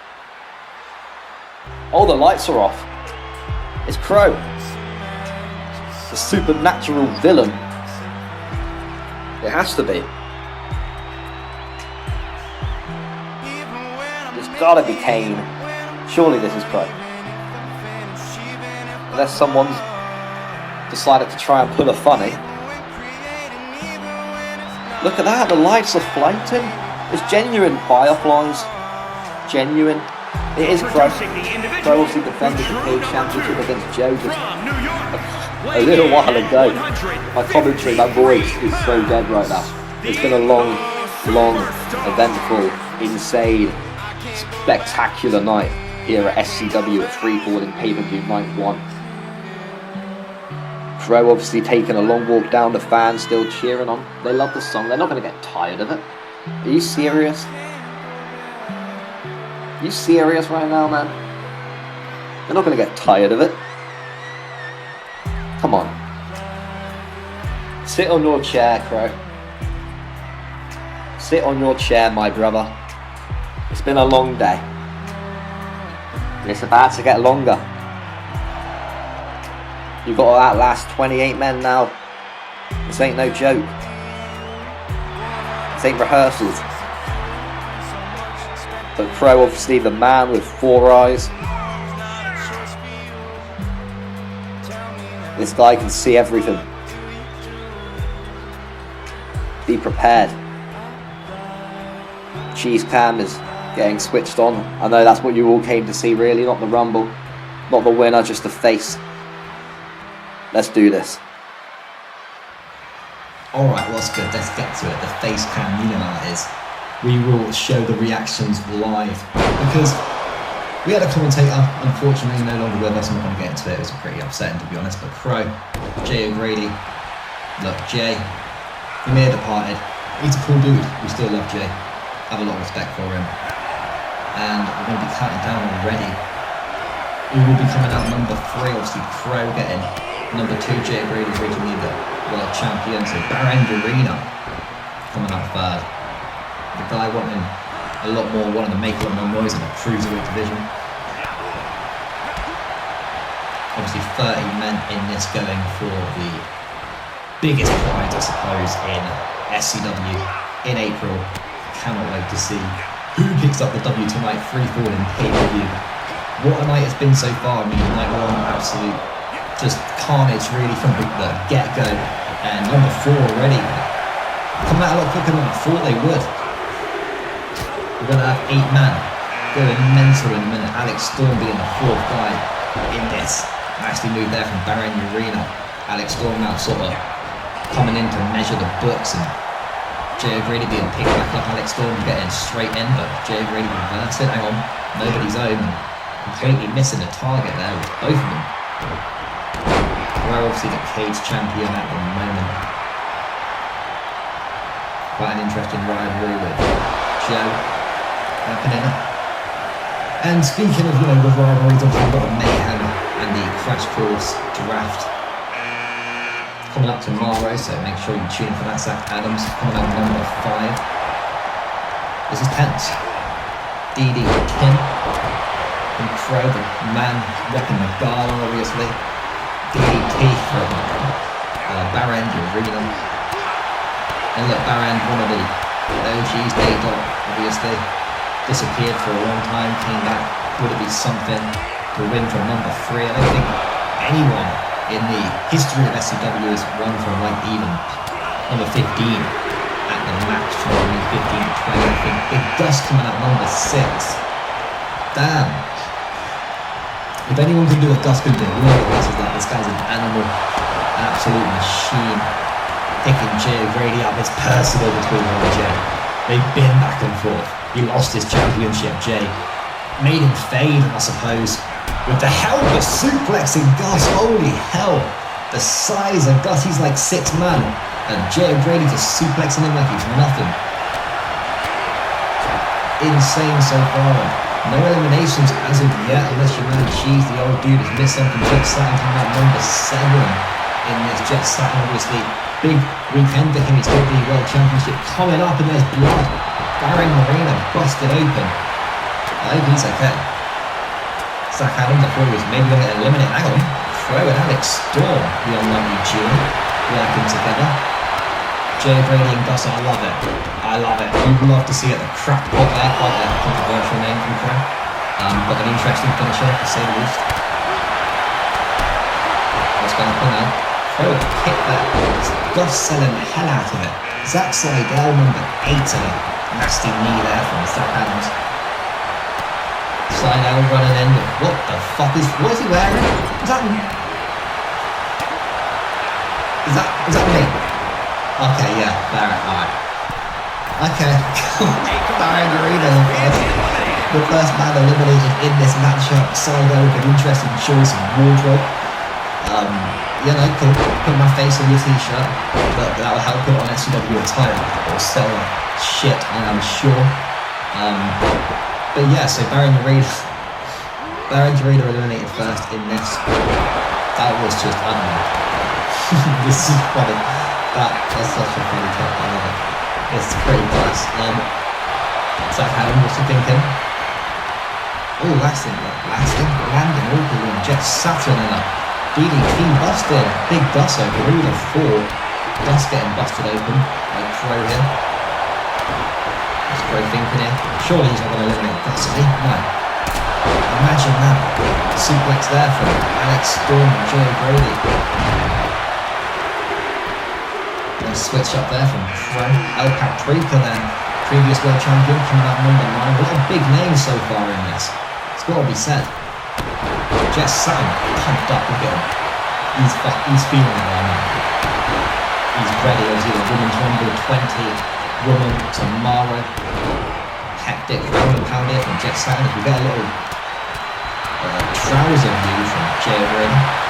Oh, the lights are off. It's Crow, the supernatural villain. It has to be. It's gotta be Kane. Surely this is Crow. Unless someone's decided to try and pull a funny. Look at that, the lights are floating. It's genuine fireflies. Genuine. It is Crow. Crow obviously defended the Cage Championship against Joe just a little while ago. My commentary, my voice is so dead right now. It's been a long, eventful, insane, spectacular night here at SCW at Freefalling pay-per-view night 1. Crow obviously taking a long walk down, the fans still cheering on. They love the song, they're not going to get tired of it. Are you serious? Are you serious right now, man? They're not going to get tired of it. Come on. Sit on your chair, Crow. Sit on your chair, my brother. It's been a long day. It's about to get longer. You've got to outlast 28 men now. This ain't no joke. This ain't rehearsals. But Crow, obviously the man with 4 eyes. This guy can see everything. Be prepared. Cheese cam is getting switched on. I know that's what you all came to see really, not the Rumble. Not the winner, just the face. Let's do this. Alright, what's good? Let's get to it. The face cam, you know how it is. We will show the reactions live because we had a commentator, unfortunately no longer with us. I'm not going to get into it, it was pretty upsetting to be honest. But Crow, J. O'Grady, look, Jay, he may have departed. He's a cool dude, we still love Jay, have a lot of respect for him. And we're going to be counting down already. We will be coming out number 3, obviously Crow getting number 2, J. O'Grady, originally the world champion, so Barend Urena coming out 3rd. The guy wanting a lot more, wanting to make a lot more noise in the Cruiserweight division. Obviously 30 men in this going for the biggest prize, I suppose, in SCW in April. Cannot wait to see who picks up the W tonight. Freefalling pay-per-view. What a night it's been so far. I mean, night 1, absolute just carnage really from the get-go. And number 4 already. Come out a lot quicker than I thought they would. We're going to have 8 man. going mental in a minute. Alex Storm being the fourth guy in this. Nicely moved there from Barend Urena. Alex Storm now sort of coming in to measure the books, and Jay O'Grady being picked back up. Alex Storm getting straight in, but Jay O'Grady reversed it. Hang on, nobody's home. Completely missing the target there with both of them. We're obviously the cage champion at the moment. Quite an interesting rivalry with Joe happening. And speaking of, with rivalries, obviously we've got the Mayhem and the Crash Course draft coming up tomorrow, so make sure you tune in for that. Zach Adams coming out number 5. This is tense. DD Kim and Crow, the man rocking the gala, obviously. DDT from Barend Urena. And look, Barend, one of the OGs, Daydot, obviously disappeared for a long time, came back. Would it be something to win from number 3? I don't think anyone in the history of SCW has won from even number 15 at the match from 15 to 20. I think Big Gus coming out number 6. Damn. If anyone can do what Gus can do, you know what Gus is like. This guy's an animal, absolute machine. Picking Jay O'Grady up, it's personal between him and Jay. They've been back and forth. He lost his championship, Jay. Made him fade, I suppose. With the helmet suplexing Gus, holy hell. The size of Gus, he's like 6 man. And Jay O'Grady just suplexing him like he's nothing. Insane so far. No eliminations as of yet, unless your man Cheese, the old dude, has missed something. Jet Saturn coming out number 7 in this. Jet Saturn, obviously. Big weekend for him. He's got the World Championship coming up, and there's blood. Barend Urena busted open. I hope he's okay. Zach Adams, I thought he was maybe going to get eliminated. Hang on. Crow and Alex Storm, the unlikely duo, working together. Jay O'Grady and Gus, I love it. I love it. You'd love to see it. The crack pot there, quite a controversial name from Crow. But an interesting finisher, to say the least. What's going to happen now? Crow kick that. Gus selling the hell out of it. Zach Seidel, number 8 of it. Nasty knee there from Zach Adams. Seidel running in. What the fuck is he wearing? Is that me? Is that me? Okay, yeah, Barrett, alright. Okay, Barend Urena, the first man eliminated in this matchup. Seidel with an interesting choice of wardrobe. Could put my face on your t-shirt, but that'll help put on SCW attire or sell shit, I am sure. But yeah, so Barend Urena eliminated first in this. That was just, I don't know. This is funny. That's such a funny clip, I love it. It's pretty nice. Zach Adams, what's he thinking? Oh, lasting, landing, awkward one. Jet Saturn and a DDT busted. Big Gus open, who would have thought? Gus getting busted open by Crow here. What's Crow thinking here? Surely he's not going to eliminate Gus, is he? No. Imagine that. Suplex there from Alex Storm and Jay O'Grady. Switch up there from Crow. El Paprika then, previous world champion, coming out number 9. A lot of big names so far in this. It's got to be said. Jet Saturn pumped up a bit. He's feeling it right now. He's ready. Obviously the Women's Rumble 20 woman tomorrow. Hectic ground and pound here from Jet Saturn. If we get a little trouser view from Jay O'Grady.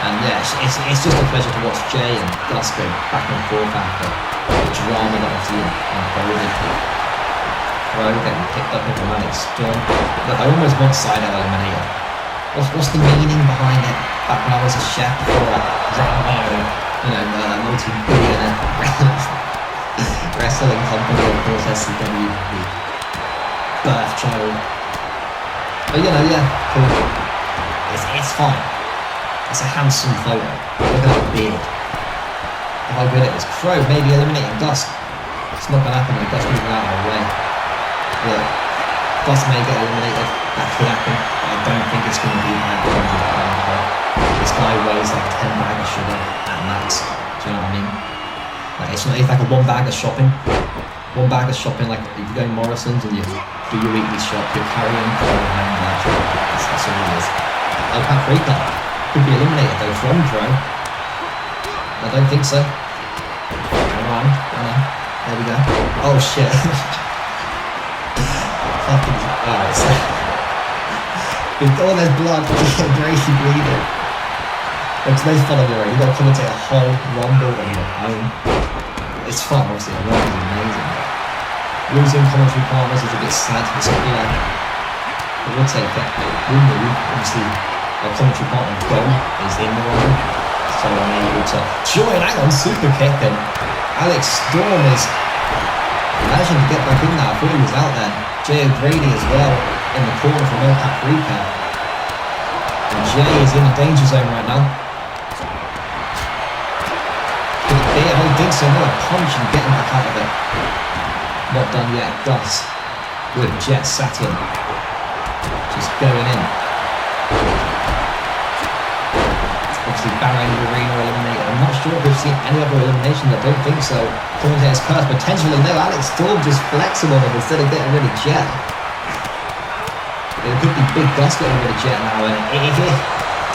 And yeah, it's just a pleasure to watch Jay and Gus go back and forth after the drama that I've seen unfolded. Crow getting picked up into Alex Storm. Look, I almost want Seidel eliminated. What's the meaning behind it? Back when I was a chef for a multi-billionaire wrestling company, of course, SCW, the birth child. But yeah, cool. It's fine. It's a handsome photo. Look at that beard. How good it is. Crow maybe eliminating Gus. It's not going to happen. Gus moving out of the way. Look, Gus may get eliminated. That could happen. But I don't think it's going to be like 100 £100. This guy weighs like 10 bags of sugar at max. Do you know what I mean? Like, it's not like a 1 bag of shopping. one bag of shopping, like if you go to Morrison's and you do your weekly shop, you're carrying that's all it is. Paprika could be eliminated though from Pro. I don't think so. Come on, there we go. Oh shit. Alright, so with all there's blood, Gracie bleeding. It's no fun on your own. You've got to commentate a whole rumble on your own. It's fun, obviously. The rumble is amazing. Losing commentary partners is a bit sad. It's like, I would take it. Obviously, our commentary partner Dom is in the rumble, so I'm able to join. Hang on, super kick, and Alex Storm is managing to get back in there. I thought he was out there. Jay O'Grady as well in the corner from El Paprika. And Jay is in the danger zone right now. Could it be? I don't think so. No, a punch and getting back out of it. Not done yet. Gus with Jet Saturn. Just going in. Obviously Barend Urena eliminated. I'm not sure if we've seen any other eliminations. I don't think so. Commentator's curse. Potentially no. Alex Storm just flexing on him instead of getting rid of Jet. It could be Big Gus getting rid of Jet now. And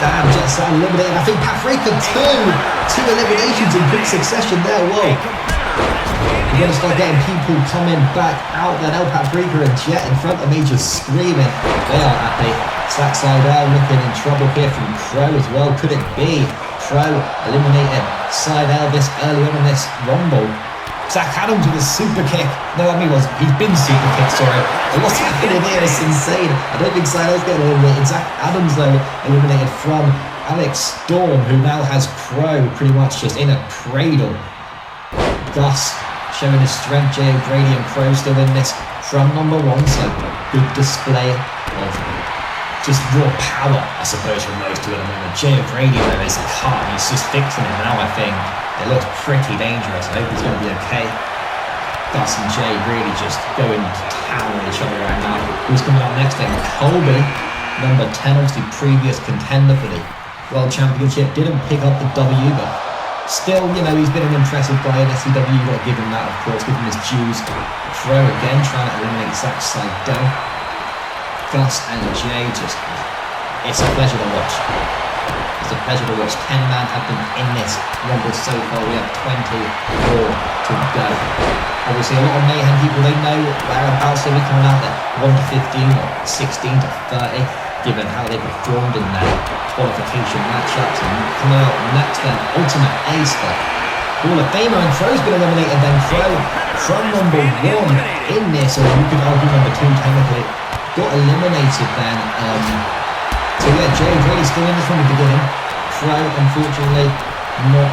damn, Jet's eliminated. I think Paprika two eliminations in quick succession there. Whoa. We're going to start getting people coming back out. Then El Paprika and Jet in front of me just screaming. They are happy. Zach Seidel looking in trouble here from Crow as well. Could it be? Crow eliminated Seidel this early on in this rumble. Zach Adams with a super kick. No, I mean, he's been super kicked, sorry. And what's happening here is insane. I don't think Seidel's getting eliminated. Zach Adams, though, eliminated from Alex Storm, who now has Crow pretty much just in a cradle. Gus showing his strength. Jay O'Grady and Crow still in this from number one, so good display of just raw power, I suppose, from those two at the moment. Jay O'Grady, though, is cut. He's just fixing it now, I think. It looks pretty dangerous. I hope he's going to be okay. Gus and Jay really just going to town on each other right now. Who's coming up next then? Colby, number 10, obviously previous contender for the World Championship. Didn't pick up the W, but still, he's been an impressive guy in SCW. You've got to give him that, of course, give him his dues. Crow again, trying to eliminate Zach Seidel. Gus and Jay, it's a pleasure to watch. It's a pleasure to watch. 10-man have been in this rumble so far. We have 20 more to go. Obviously, a lot of Mayhem people, they know whereabouts they'll be coming out there. 1 to 15 or 16 to 30, given how they performed in their qualification matchups. And coming out next then, Ultimate Ace, the Hall of Famer, and Crow's been eliminated then. Crow from number 1 in this, or you could argue number 2 technically, got eliminated then. So yeah, Jay O'Grady still in this from the beginning. Crow, unfortunately, not.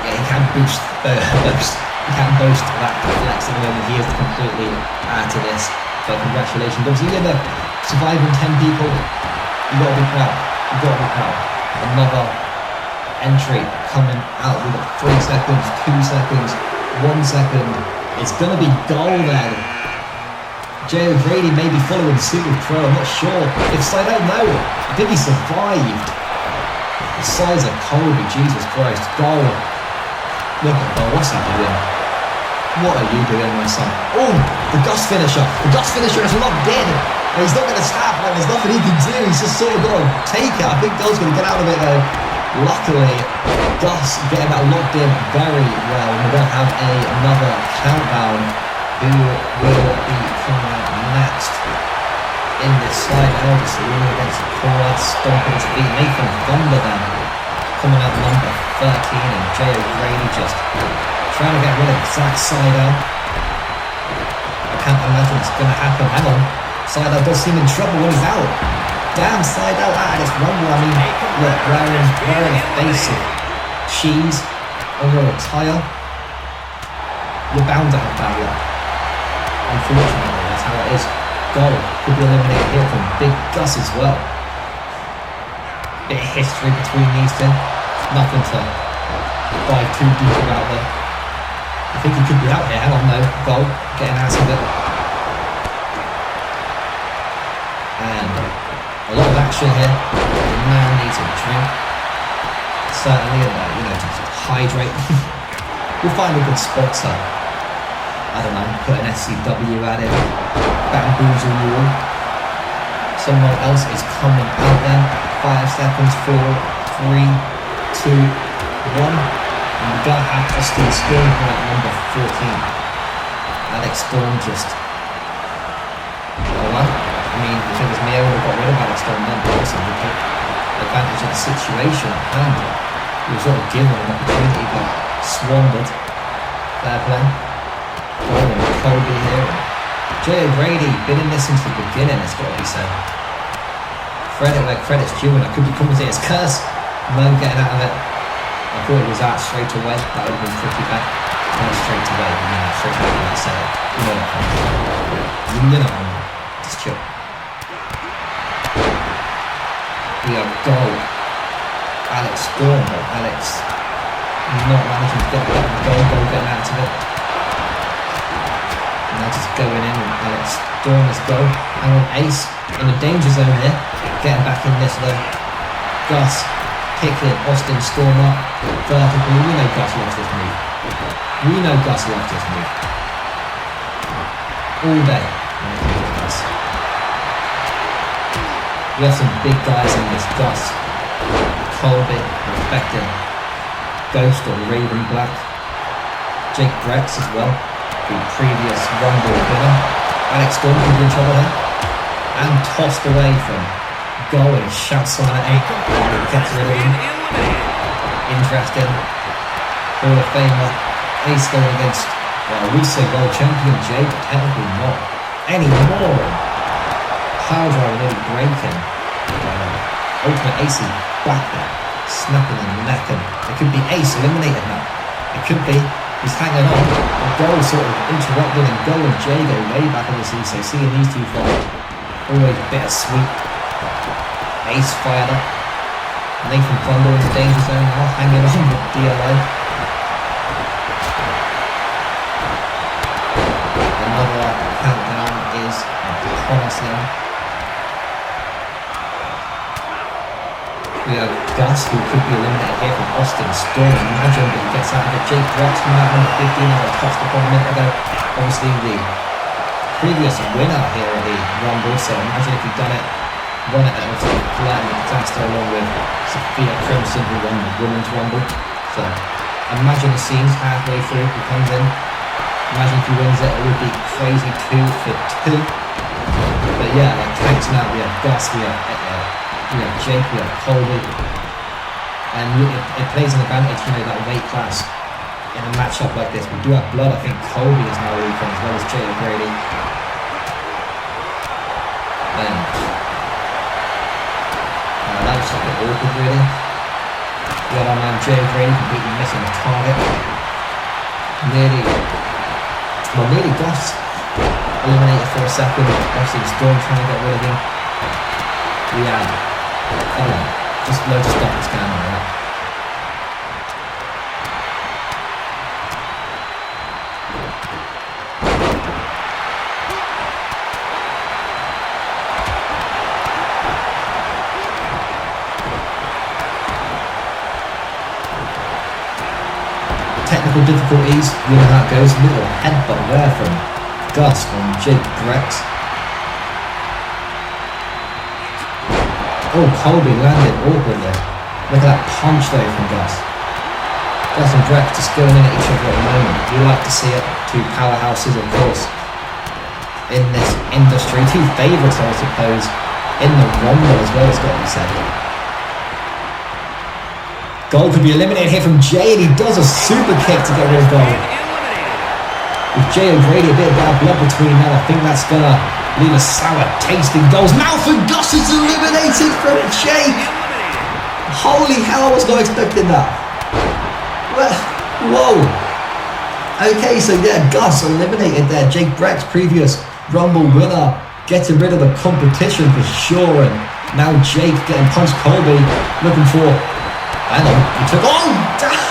Yeah, he can't boast. He can't boast that flex at the moment. He is completely out of this. So congratulations. Obviously, you're the surviving 10 people. You gotta be proud. You gotta be proud. Another entry coming out. We've got 3 seconds, 2 seconds, 1 second. It's gonna be goal then. Jay O'Grady may be following suit with Crow, I'm not sure. If Seidel, no, I think he survived. The size of Colby, Jesus Christ. Goal. Look at Bo, what's he doing? What are you doing, my son? Oh, the Gus finisher. The Gus finisher is locked in. And he's not going to tap, like, there's nothing he can do. He's just sort of got to take it. I think Go's going to get out of it, though. Luckily, Gus getting that locked in very well. And we're going to have another countdown. Who will be coming out next in this side? Obviously, winning against the Quad, stomping to beat Nathan Thunder then. Coming out number 13, and Jay O'Grady just trying to get rid of Zach Seidel. I can't imagine it's going to happen. Hang on. Seidel does seem in trouble when he's out. Damn, Seidel out of this rumble. I mean, look, wearing a face of cheese over a tire. You're bound to have bad luck. Unfortunately, that's how it is. Goal could be eliminated here from Big Gus as well. Bit of history between these two. Nothing to dive too deep about there. I think he could be out here. Hang on, no. Goal getting out of it. And a lot of action here. The man needs a drink. Certainly, just hydrate. We'll find a good spot to, I don't know, put an SCW at it, bamboozle you all. Someone else is coming out there. 5 seconds, 4, 3, 2, 1. And we don't have Austin Storm at number 14. Alex Storm just... Alright, I mean, if it was me, I would have got rid of Alex Storm then, but also we took advantage of the situation at hand. We were sort of given an opportunity, but squandered. Fair play. Oh, and Kobe here. Jay O'Grady, been in this since the beginning, it's got to be said. Credit where credit's due, and I could be commentator's curse. No getting out of it. I thought it was out straight away. That would have been pretty bad. Not straight away, but you know, straight away when I said it. You know what I mean. You know what I mean. Just chill. We have goal. Alex Storm, but Alex not managing to get the goal getting out of it. Now just going in with Alex Storm as goal. And on Ace in the danger zone here. Getting back in this though. Gus kicking Austin Storm up. Vertical. We know Gus loves this move. We know Gus loves this move. All day. We have some big guys in this. Gus, Colby, respecting Ghost or Raven Black. Jake Brex as well. The previous Rumble winner. Alex Storm can be in trouble here. And tossed away from goal and shouts on at 8. Gets rid of him. Interesting. Hall of Famer. Ace going against, well, I would say world champion Jay, but technically not anymore. Power driver nearly breaking. Ultimate Ace is back there. Snapping the neck, and it could be Ace eliminated now. It could be. He's hanging on. The goal sort of interrupted, and Go and Jay go way back obviously, so seeing these two fight, always bittersweet. Ace fired up. Nathan Thunder in the danger zone now, hanging on with DLA. Another countdown is upon us now. We have Gus, who could be eliminated here from Austin Storm. Imagine that he gets out of it. Jake Brex from that number 15, as I touched upon a minute ago. Obviously the previous winner here of the Rumble, so imagine if he'd done it, won it at a platinum disaster along with Sophia Crimson, who won the Women's Rumble. So imagine the scenes halfway through, he comes in. Imagine if he wins it, it would be crazy 2 for 2. But yeah, like thanks now, we have Gus, we have Jake, we have Colby, and it plays an advantage, you know, that weight class in a matchup like this. We do have blood. I think Colby is now weakened as well as Jay O'Grady. And that was a bit awkward really. We got our man Jay O'Grady completely missing the target. Nearly got eliminated for a second. Obviously Storm trying to get rid of him. We had just loads of stuff that's going on there. Technical difficulties, you know how it goes. Little headbutt there from Gus on Jake Brex. Oh, Colby landed awkwardly. Look at that punch though from Gus. Gus and Brex just going in at each other at the moment. You like to see it. Two powerhouses, of course, in this industry. Two favourites, I suppose, in the Rumble as well, it's got to be said. Gold could be eliminated here from Jay, and he does a super kick to get rid of Gold. With Jay O'Grady, a bit of bad blood between them, I think that's going to leave a sour tasting goals. Mouth and Gus is eliminated from Jay. Holy hell, I was not expecting that. Well, whoa. Okay, so yeah, Gus eliminated there. Jake Brex, previous Rumble winner, getting rid of the competition for sure. And now Jake getting punched. Colby looking for... I know, he took... Oh, damn!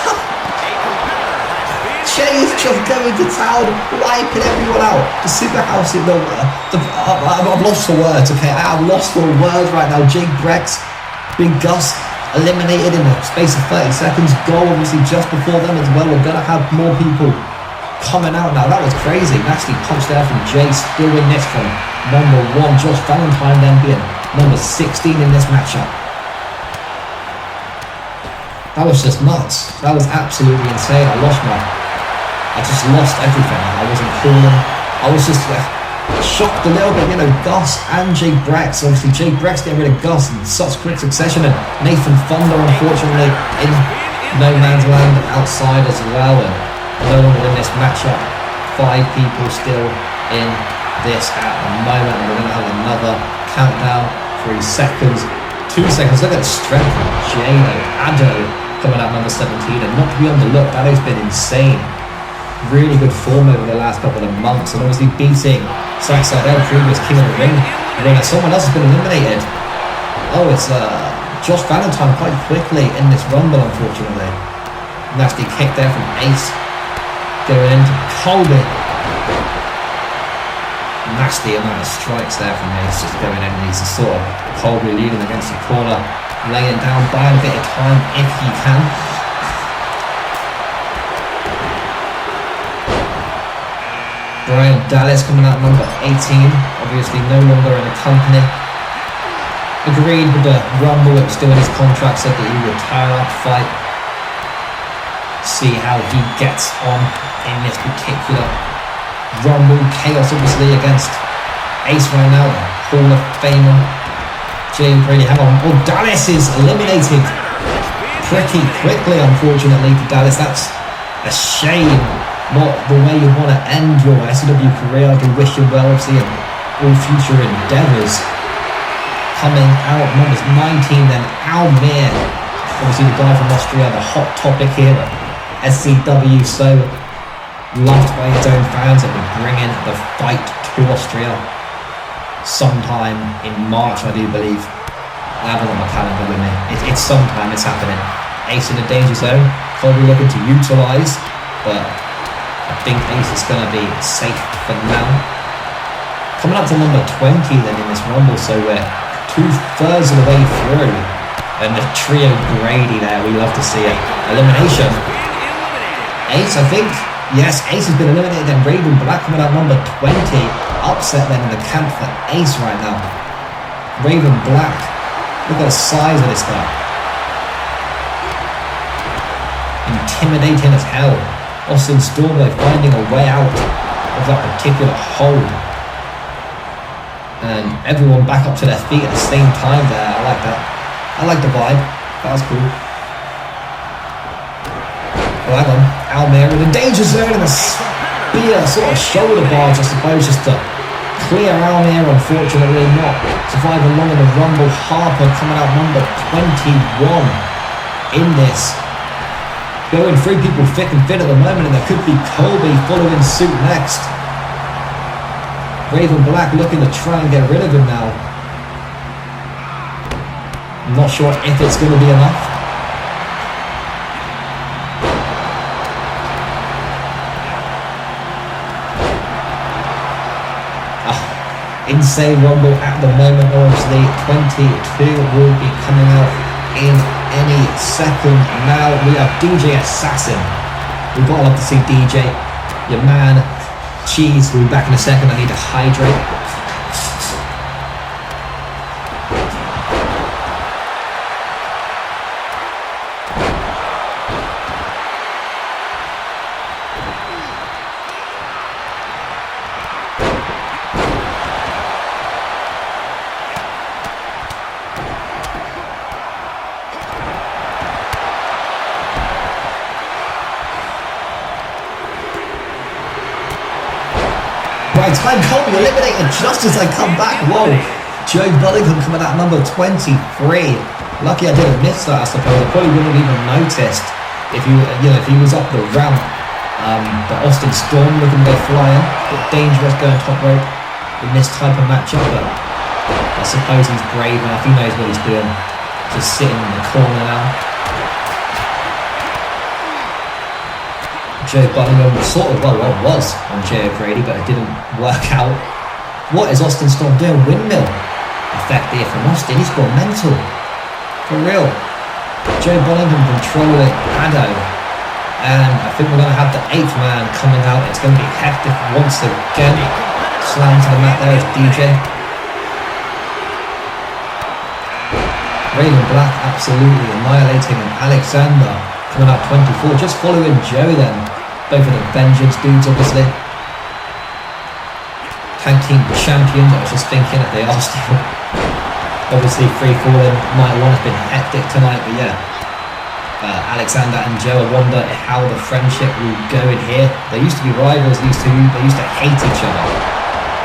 Jay is just going to town, wiping everyone out. The super house in the... I've lost for words, okay? I have lost for words right now. Jake Brex, Big Gus eliminated in the space of 30 seconds. Goal obviously just before them as well. We're going to have more people coming out now. That was crazy. Nasty punch there from Jay, still in this from number 1. Josh Valentine then being number 16 in this matchup. That was just nuts. That was absolutely insane. I just lost everything. I wasn't cool. I was just shocked a little bit. You know, Gus and Jay Brex. Obviously, Jay Brex getting rid of Gus in such quick succession, and Nathan Thunder, unfortunately, in no man's land outside as well, and no one in this matchup. 5 people still in this at the moment, and we're going to have another countdown. 3 seconds, 2 seconds. Look at the strength of Ado coming out number 17, and not to be underlooked. Ado's been insane. Really good form over the last couple of months, and obviously beating Seidel, previous king of the ring. When someone else has been eliminated. Oh, it's Josh Valentine quite quickly in this rumble, unfortunately. Nasty kick there from Ace. Going into Colby. Nasty amount of strikes there from Ace, just going in. He's a sort of Colby leading against the corner, laying down, buying a bit of time if he can. Brian Dallas coming out number 18, obviously no longer in the company. Agreed with the rumble, it was still in his contract, said that he would retire after fight. See how he gets on in this particular rumble. Chaos obviously against Ace right now, Hall of Famer Jay Brady. Hang on, oh, Dallas is eliminated pretty quickly, unfortunately for Dallas. That's a shame. Not the way you want to end your SCW career. I do wish you well, obviously, in all future endeavours. Coming out, numbers 19, then Almir, obviously the guy from Austria, the hot topic here at SCW, so loved by his own fans, that would bring in the fight to Austria sometime in March, I do believe. I have it on my calendar with me. It's sometime, it's happening. Ace in the danger zone, probably looking to utilise, but I think Ace is going to be safe for now. Coming up to number 20 then in this rumble, so we're 2/3 of the way through. And the trio Grady there, we love to see it. Elimination. Ace, I think. Yes, Ace has been eliminated, then Raven Black coming out number 20. Upset then in the camp for Ace right now. Raven Black. Look at the size of this guy. Intimidating as hell. Austin Storm though finding a way out of that particular hole. And everyone back up to their feet at the same time there. I like that. I like the vibe. That was cool. Oh, hang on. Almir in the danger zone and a spear, sort of shoulder barge, I suppose, just to clear Almir. Unfortunately, not surviving long in the rumble. Harper coming out number 21 in this. Going 3 people thick and thin at the moment, and there could be Colby following suit next. Raven Black looking to try and get rid of him now. I'm not sure if it's going to be enough. Insane rumble at the moment, obviously. 22 will be coming out in any second. Now we have DJ Assassin. We've got to love to see DJ. Your man Cheese will be back in a second. I need to hydrate. Time Colby eliminated just as I come back. Whoa, Joe Buddingham coming out number 23. Lucky I didn't miss that, I suppose. I probably wouldn't have even noticed if if he was up the ramp. But Austin Storm looking to go flying. A bit dangerous going top rope in this type of matchup, but I suppose he's brave enough. He knows what he's doing. Just sitting in the corner now. Joe Buddingham sort of, was on Jay O'Grady, but it didn't work out. What is Austin Storm doing? Windmill effect there from Austin. He's gone mental. For real. Joe Bonningham controlling Ado. And I think we're going to have the 8th man coming out. It's going to be hectic once again. Slam to the mat there is DJ. Raven Black absolutely annihilating Alexander coming out 24. Just following Joe then. Both of the Vengeance dudes obviously. Tag team champions, I was just thinking if they are still. Obviously Freefalling night 1 has been hectic tonight, but yeah. Alexander and Joe, I wonder how the friendship will go in here. They used to be rivals, they used to hate each other,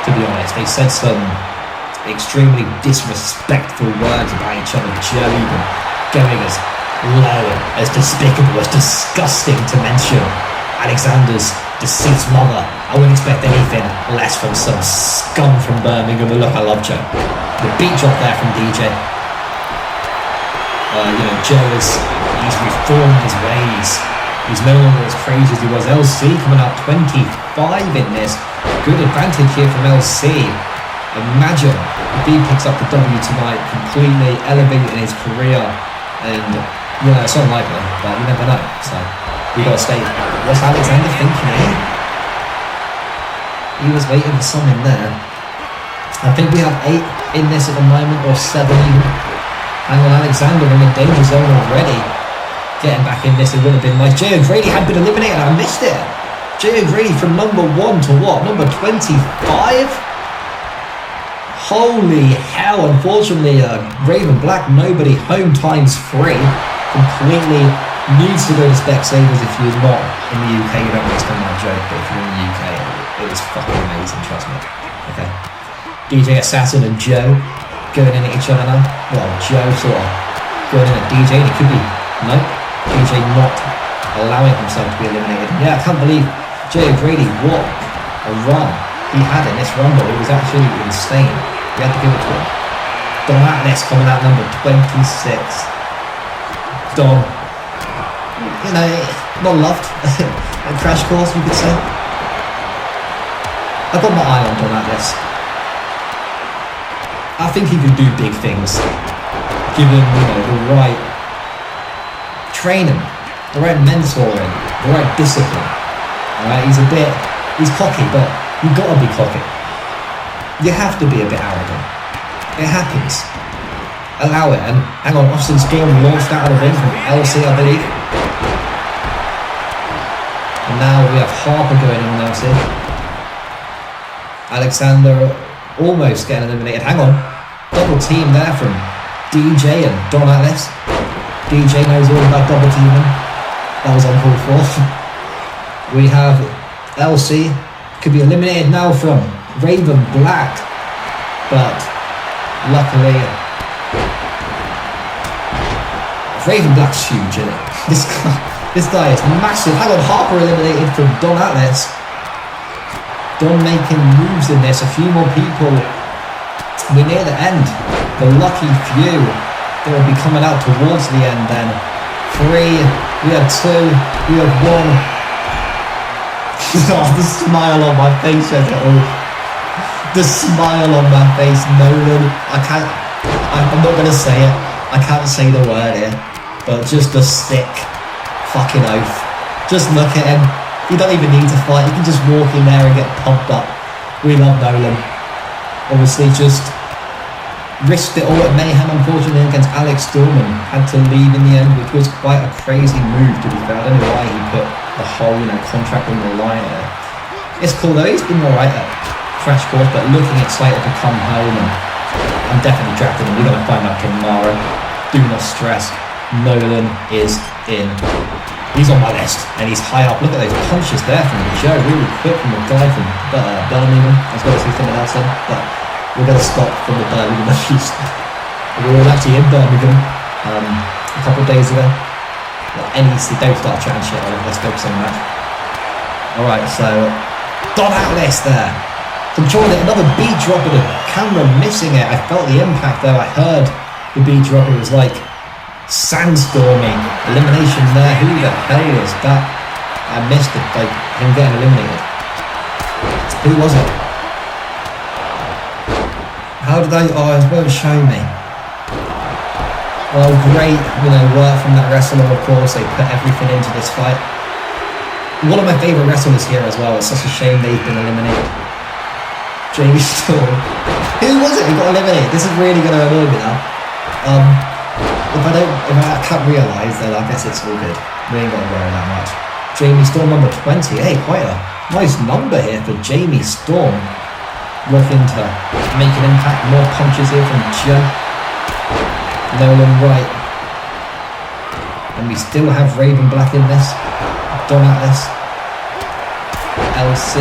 to be honest. They said some extremely disrespectful words about each other. Joe even going as low, as despicable, as disgusting to mention Alexander's deceased mother. I wouldn't expect anything less from some scum from Birmingham. But look, I love Joe. The beat drop there from DJ. Joe he's reformed his ways. He's no longer as crazy as he was. LC coming out 25 in this. Good advantage here from LC. Imagine if he picks up the W tonight, completely elevating his career. And, it's unlikely, but you never know. So, we got to stay. What's Alexander thinking here? He was waiting for something there. I think we have 8 in this at the moment, or 7 even. Hang on, Alexander in the danger zone already. Getting back in this, it would have been nice. Jay O'Grady had been eliminated, I missed it. Jay O'Grady from number 1 to what? Number 25? Holy hell, unfortunately, Raven Black, nobody, home times 3. Completely needs to go to Specsavers. If you're not in the UK, you don't understand my joke, but if you're in the UK, it was fucking amazing, trust me. Okay. DJ Assassin and Joe going in at each other now. Well, Joe sort of going in at DJ, and it could be, no, DJ not allowing himself to be eliminated. Yeah, I can't believe Jay O'Grady, what a run he had in this rumble. It was actually insane. We had to give it to him. Don Atlas coming out number 26. Don, not loved. A crash course, you could say. I've got my eye on Don Atlas. I think he could do big things, given the right training, the right mentoring, the right discipline. Alright, he's cocky, but you've got to be cocky. You have to be a bit arrogant. It happens. Allow it. And hang on, Austin Storm launched out of the ring from LC, I believe. And now we have Harper going in on LC. Alexander almost getting eliminated. Hang on. Double team there from DJ and Don Atlas. DJ knows all about double teaming. That was uncalled for. We have LC. Could be eliminated now from Raven Black. But luckily, Raven Black's huge, isn't it? This guy is massive. Hang on, Harper eliminated from Don Atlas. Don making moves in this. A few more people. We're near the end. The lucky few that will be coming out towards the end then. 3, we have 2, we have 1. Oh, the smile on my face says it all. The smile on my face, Nolan. I'm not going to say it. I can't say the word here. But just a sick fucking oath. Just look at him. He don't even need to fight. He can just walk in there and get pumped up. We love Nolan. Obviously just risked it all at Mayhem, unfortunately, against Alex Stillman. Had to leave in the end, which was quite a crazy move, to be fair. I don't know why he put the whole contract on the line there. It's cool though, he's been alright at Crash Course, but looking excited to come home, and I'm definitely drafting him. We're going to find out tomorrow. Do not stress. Nolan is in. He's on my list, and he's high up. Look at those punches there from Joe, really quick from the guy from Birmingham. I was going to say something else then, but we're going to stop from the Birmingham East. We were actually in Birmingham a couple of days ago. Well, NEC, don't start chatting shit. Let's focus on that. Alright, so Don Atlas there. Controlling it, another beat drop of the camera missing it. I felt the impact though. I heard the beat drop. It was like sandstorming. Elimination there. Who the hell was that? I missed it, like him getting eliminated. Who was it? How did they? Oh, it won't show me. Well, great, work from that wrestler, of course. They put everything into this fight. One of my favourite wrestlers here as well. It's such a shame they've been eliminated. Jamie Storm. Who was it who got eliminated? This is really going to annoy me now. If I can't realise, then I guess it's all good. We ain't got to worry that much. Jamie Storm number 20. Hey, quite a nice number here for Jamie Storm. Looking to make an impact. More punches here from Joe. Nolan Wright. And we still have Raven Black in this. Don Atlas. LC.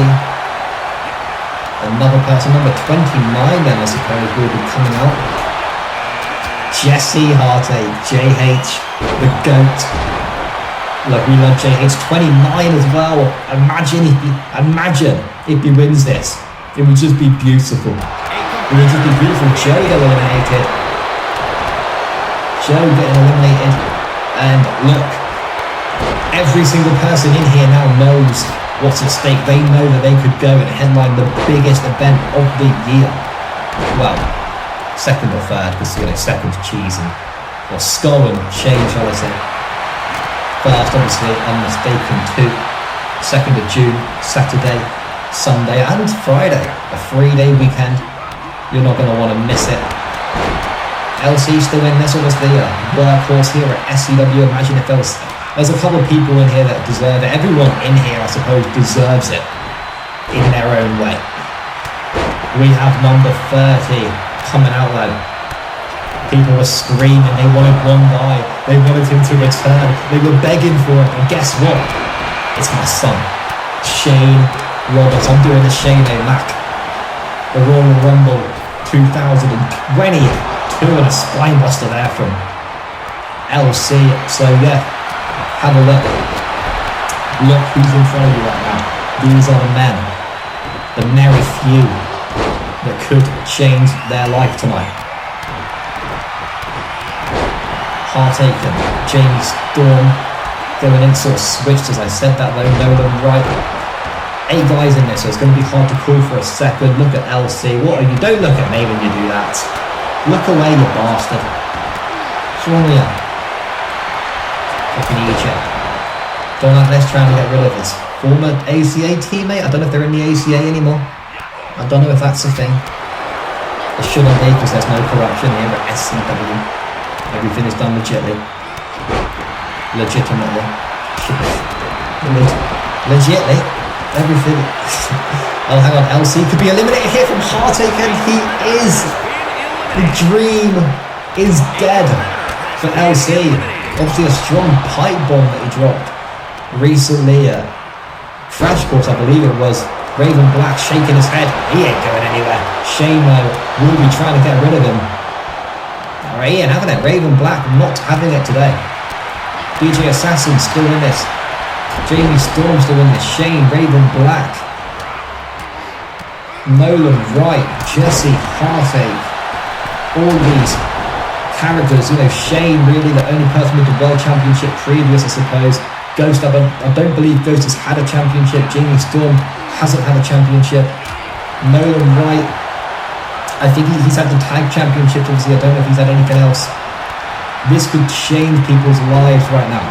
Another person, number 29 then I suppose will be coming out. Jesse Heartache, JH, the GOAT. Look, we love JH, 29 as well. Imagine if he wins this. It would just be beautiful. It would just be beautiful. Joe getting eliminated. Joe getting eliminated. And look, every single person in here now knows what's at stake. They know that they could go and headline the biggest event of the year. Well, second or third, because second Cheese or Skull and Shane, shall I say. First, obviously, Unmistaken 2. 2nd of June, Saturday, Sunday and Friday. A 3-day weekend. You're not going to want to miss it. LC still in this, obviously, workhorse here at SCW. Imagine if there's a couple of people in here that deserve it. Everyone in here, I suppose, deserves it in their own way. We have number 30 coming out though. People were screaming, they wanted one guy, they wanted him to return, they were begging for it, and guess what? It's my son, Shane Roberts. I'm doing the Shane O'Mac. The Royal Rumble 2022 and a spine buster there from LC. So yeah, have a look. Look who's in front of you right now. These are the men, the merry few that could change their life tonight. Heartache and Jamie Storm going in, sort of switched as I said that though. Nolan Wright. 8 guys in this, so it's going to be hard to call for a second. Look at LC. What are you? Don't look at me when you do that. Look away, you bastard. What's wrong with you? Fucking Egypt. Don't like this, trying to get rid of his former ACA teammate. I don't know if they're in the ACA anymore. I don't know if that's a thing. It shouldn't be, because there's no corruption here at SCW. Everything is done legitimately. Legitly. Everything. Oh, hang on. LC could be eliminated here from Heartache, and he is. The dream is dead for LC. Obviously, a strong pipe bomb that he dropped recently. Crash Course, I believe it was. Raven Black shaking his head. He ain't going anywhere. Shane will be trying to get rid of him. Alright, he ain't having it. Raven Black not having it today. DJ Assassin still in this. Jamie Storm still in this. Shane, Raven Black. Nolan Wright, Jesse Heartache. All these characters, Shane really the only person with the World Championship previous, I suppose. Ghost, I don't believe Ghost has had a championship. Jamie Storm hasn't had a championship. Nolan Wright, I think he's had the tag championship, obviously. I don't know if he's had anything else. This could change people's lives right now.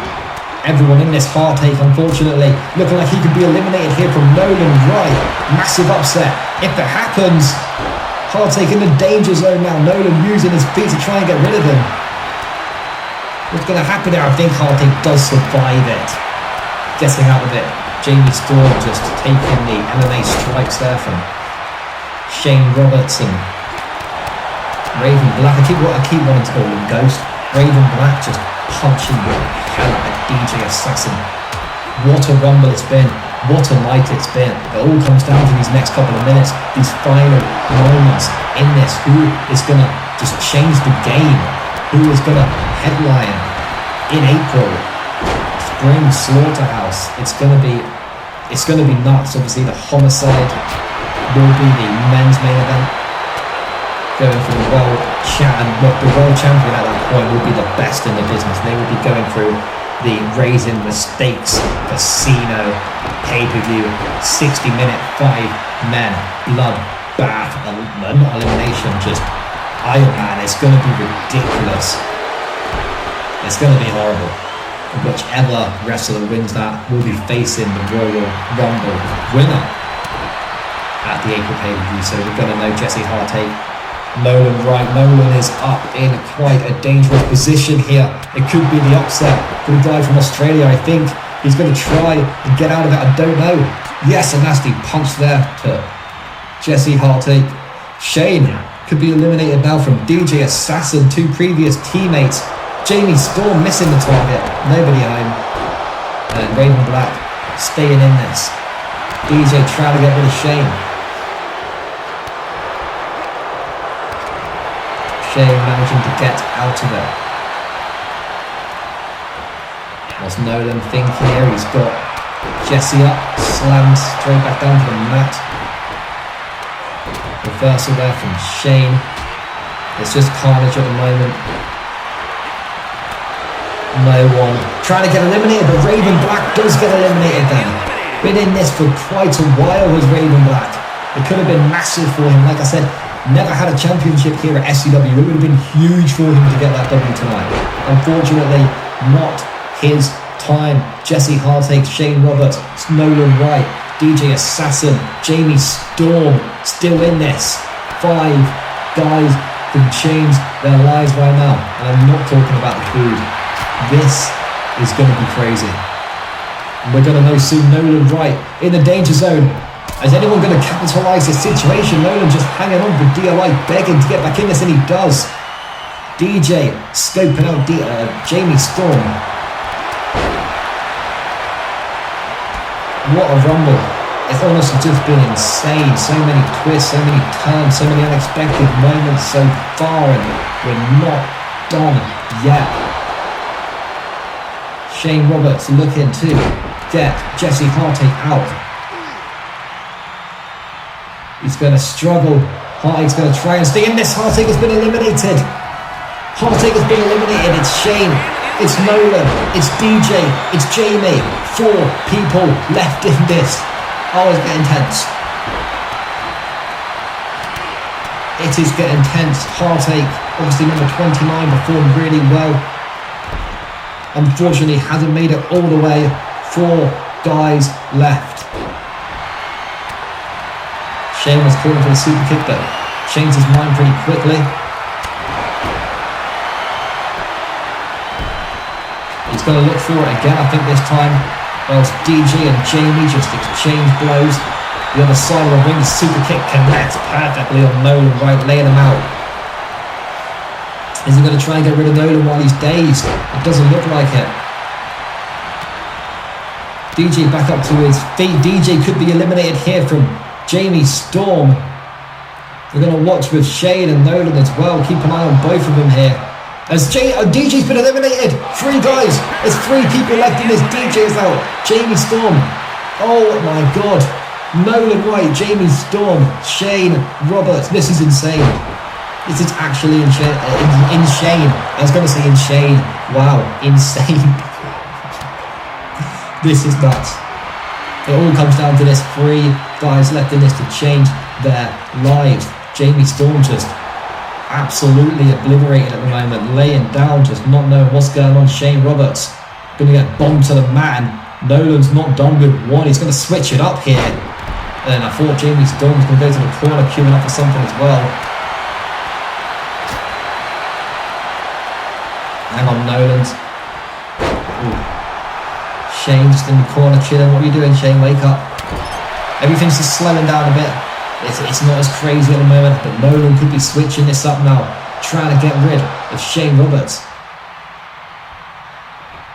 Everyone in this Heartache, unfortunately, looking like he could be eliminated here from Nolan Wright. Massive upset. If it happens, Heartache in the danger zone now. Nolan using his feet to try and get rid of him. What's going to happen there? I think Heartache does survive it. Getting out of it. Jamie Storm just taking the MMA strikes there from Shane Roberts and Raven Black. I keep wanting to call him Ghost. Raven Black just punching the hell out of DJ Assassin. What a rumble it's been. What a night it's been. It all comes down to these next couple of minutes, these final moments in this. Who is going to just change the game? Who is going to headline in April? Spring Slaughterhouse. It's going to be nuts. Obviously, the Homicide will be the men's main event. Going for the world the world champion at that point will be the best in the business. They will be going through the Raising the Stakes Casino pay-per-view 60-minute 5-men blood bath, not elimination, just Iron Man. It's going to be ridiculous. It's going to be horrible. Whichever wrestler wins that will be facing the Royal Rumble winner at the April pay-per-view. So we're going to know Jesse Heartache, Nolan Wright. Nolan is up in quite a dangerous position here. It could be the upset for the guy from Australia. I think he's going to try and get out of it. I don't know. Yes, a nasty punch there to Jesse Heartache. Shane could be eliminated now from DJ Assassin, 2 previous teammates. Jamie Storm missing the target, nobody home. And Raven Black staying in this. DJ trying to get rid of Shane. Shane managing to get out of it. What's Nolan thinking here? He's got Jesse up, slammed straight back down to the mat. Reversal there from Shane. It's just carnage at the moment. No one trying to get eliminated, but Raven Black does get eliminated then. Been in this for quite a while was Raven Black. It could have been massive for him. Like I said, never had a championship here at SCW. It would have been huge for him to get that W tonight. Unfortunately, not his time. Jesse Heartache, Shane Roberts, Nolan Wright, DJ Assassin, Jamie Storm still in this. 5 guys can change their lives right now. And I'm not talking about the food. This is going to be crazy. And we're going to know soon. Nolan Wright in the danger zone. Is anyone going to capitalise this situation? Nolan just hanging on for DLI, begging to get back in this, and he does. DJ scoping out Jamie Storm. What a rumble. It's honestly just been insane. So many twists, so many turns, so many unexpected moments so far, and we're not done yet. Shane Roberts looking to get Jesse Heartache out. He's going to struggle. Heartache's going to try and stay in this. Heartache has been eliminated. Heartache has been eliminated. It's Shane. It's Nolan. It's DJ. It's Jamie. 4 people left in this. Oh, it's getting tense. It is getting tense. Heartache, obviously number 29, performed really well. Unfortunately, hasn't made it all the way. 4 guys left. Shane was calling for the super kick, but changed his mind pretty quickly. He's going to look for it again, I think this time. Whilst DJ and Jamie just exchange blows. The other side of the ring, the super kick connects perfectly on Nolan Wright, laying him out. Is he going to try and get rid of Nolan while he's dazed? It doesn't look like it. DJ back up to his feet. DJ could be eliminated here from Jamie Storm. We're going to watch with Shane and Nolan as well. Keep an eye on both of them here. As DJ's been eliminated. 3 guys. There's 3 people left in this. DJ's out. Jamie Storm. Oh my God. Nolan Wright, Jamie Storm, Shane Roberts. This is insane. This is actually insane. I was going to say insane. Wow, insane. This is nuts. It all comes down to this. 3 guys left in this to change their lives. Jamie Storm just absolutely obliterated at the moment, laying down, just not knowing what's going on. Shane Roberts going to get bombed to the mat. Nolan's not done with 1. He's going to switch it up here. And I thought Jamie Storm was going to go to the corner, queuing up for something as well. Hang on, Nolan's. Ooh. Shane's in the corner chilling. What are you doing, Shane? Wake up. Everything's just slowing down a bit. It's not as crazy at the moment, but Nolan could be switching this up now, trying to get rid of Shane Roberts.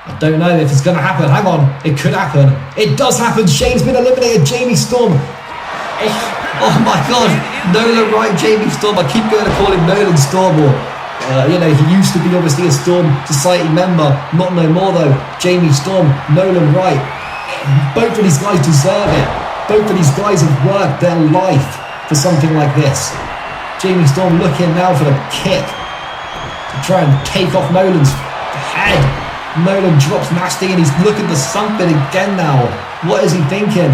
I don't know if it's going to happen. Hang on, it could happen. It does happen. Shane's been eliminated. Jamie Storm. Oh my God. Nolan Wright, Jamie Storm. I keep going to call him Nolan Storm. Or, he used to be obviously a Storm Society member. Not no more though. Jamie Storm, Nolan Wright. Both of these guys deserve it. Both of these guys have worked their life for something like this. Jamie Storm looking now for the kick to try and take off Nolan's head. Nolan drops nasty and he's looking for something again now. What is he thinking?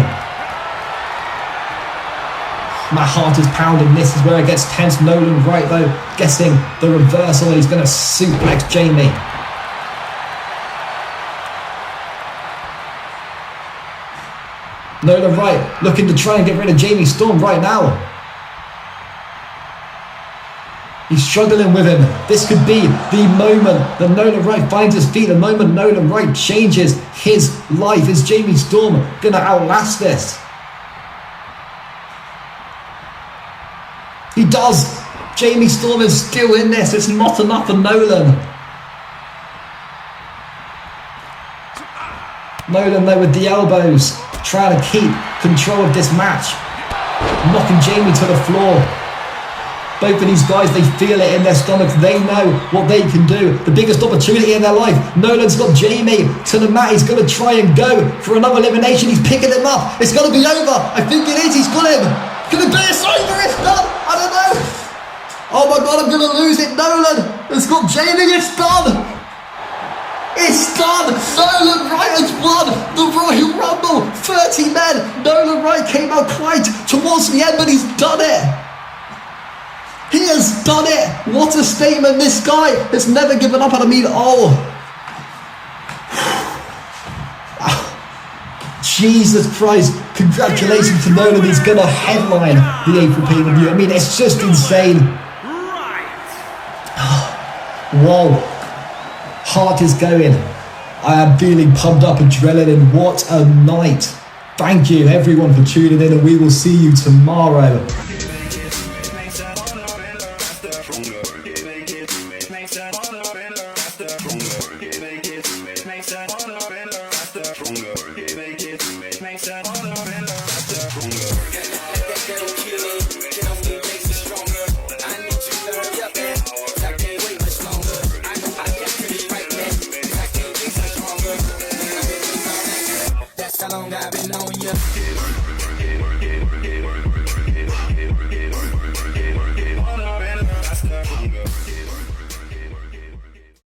My heart is pounding. This is where it gets tense. Nolan Wright though, guessing the reversal. He's going to suplex Jamie. Nolan Wright looking to try and get rid of Jamie Storm right now. He's struggling with him. This could be the moment that Nolan Wright finds his feet, the moment Nolan Wright changes his life. Is Jamie Storm going to outlast this? He does. Jamie Storm is still in this. It's not enough for Nolan. Nolan though with the elbows, trying to keep control of this match. Knocking Jamie to the floor. Both of these guys, they feel it in their stomachs. They know what they can do. The biggest opportunity in their life. Nolan's got Jamie to the mat. He's going to try and go for another elimination. He's picking him up. It's going to be over. I think it is. He's got him. Can it be? It's over. It's done. I don't know. Oh my God, I'm going to lose it. Nolan has got Jamie. It's done. It's done. Nolan Wright has won the Royal Rumble. 30 men. Nolan Wright came out quite towards the end, but he's done it. He has done it! What a statement! This guy has never given up, and I mean, Jesus Christ, congratulations to Nolan. He's gonna headline the April pay-per-view. I mean, it's just insane. Whoa. Heart is going. I am feeling pumped up, adrenaline. What a night. Thank you everyone for tuning in, and we will see you tomorrow. That's how long I've been on you.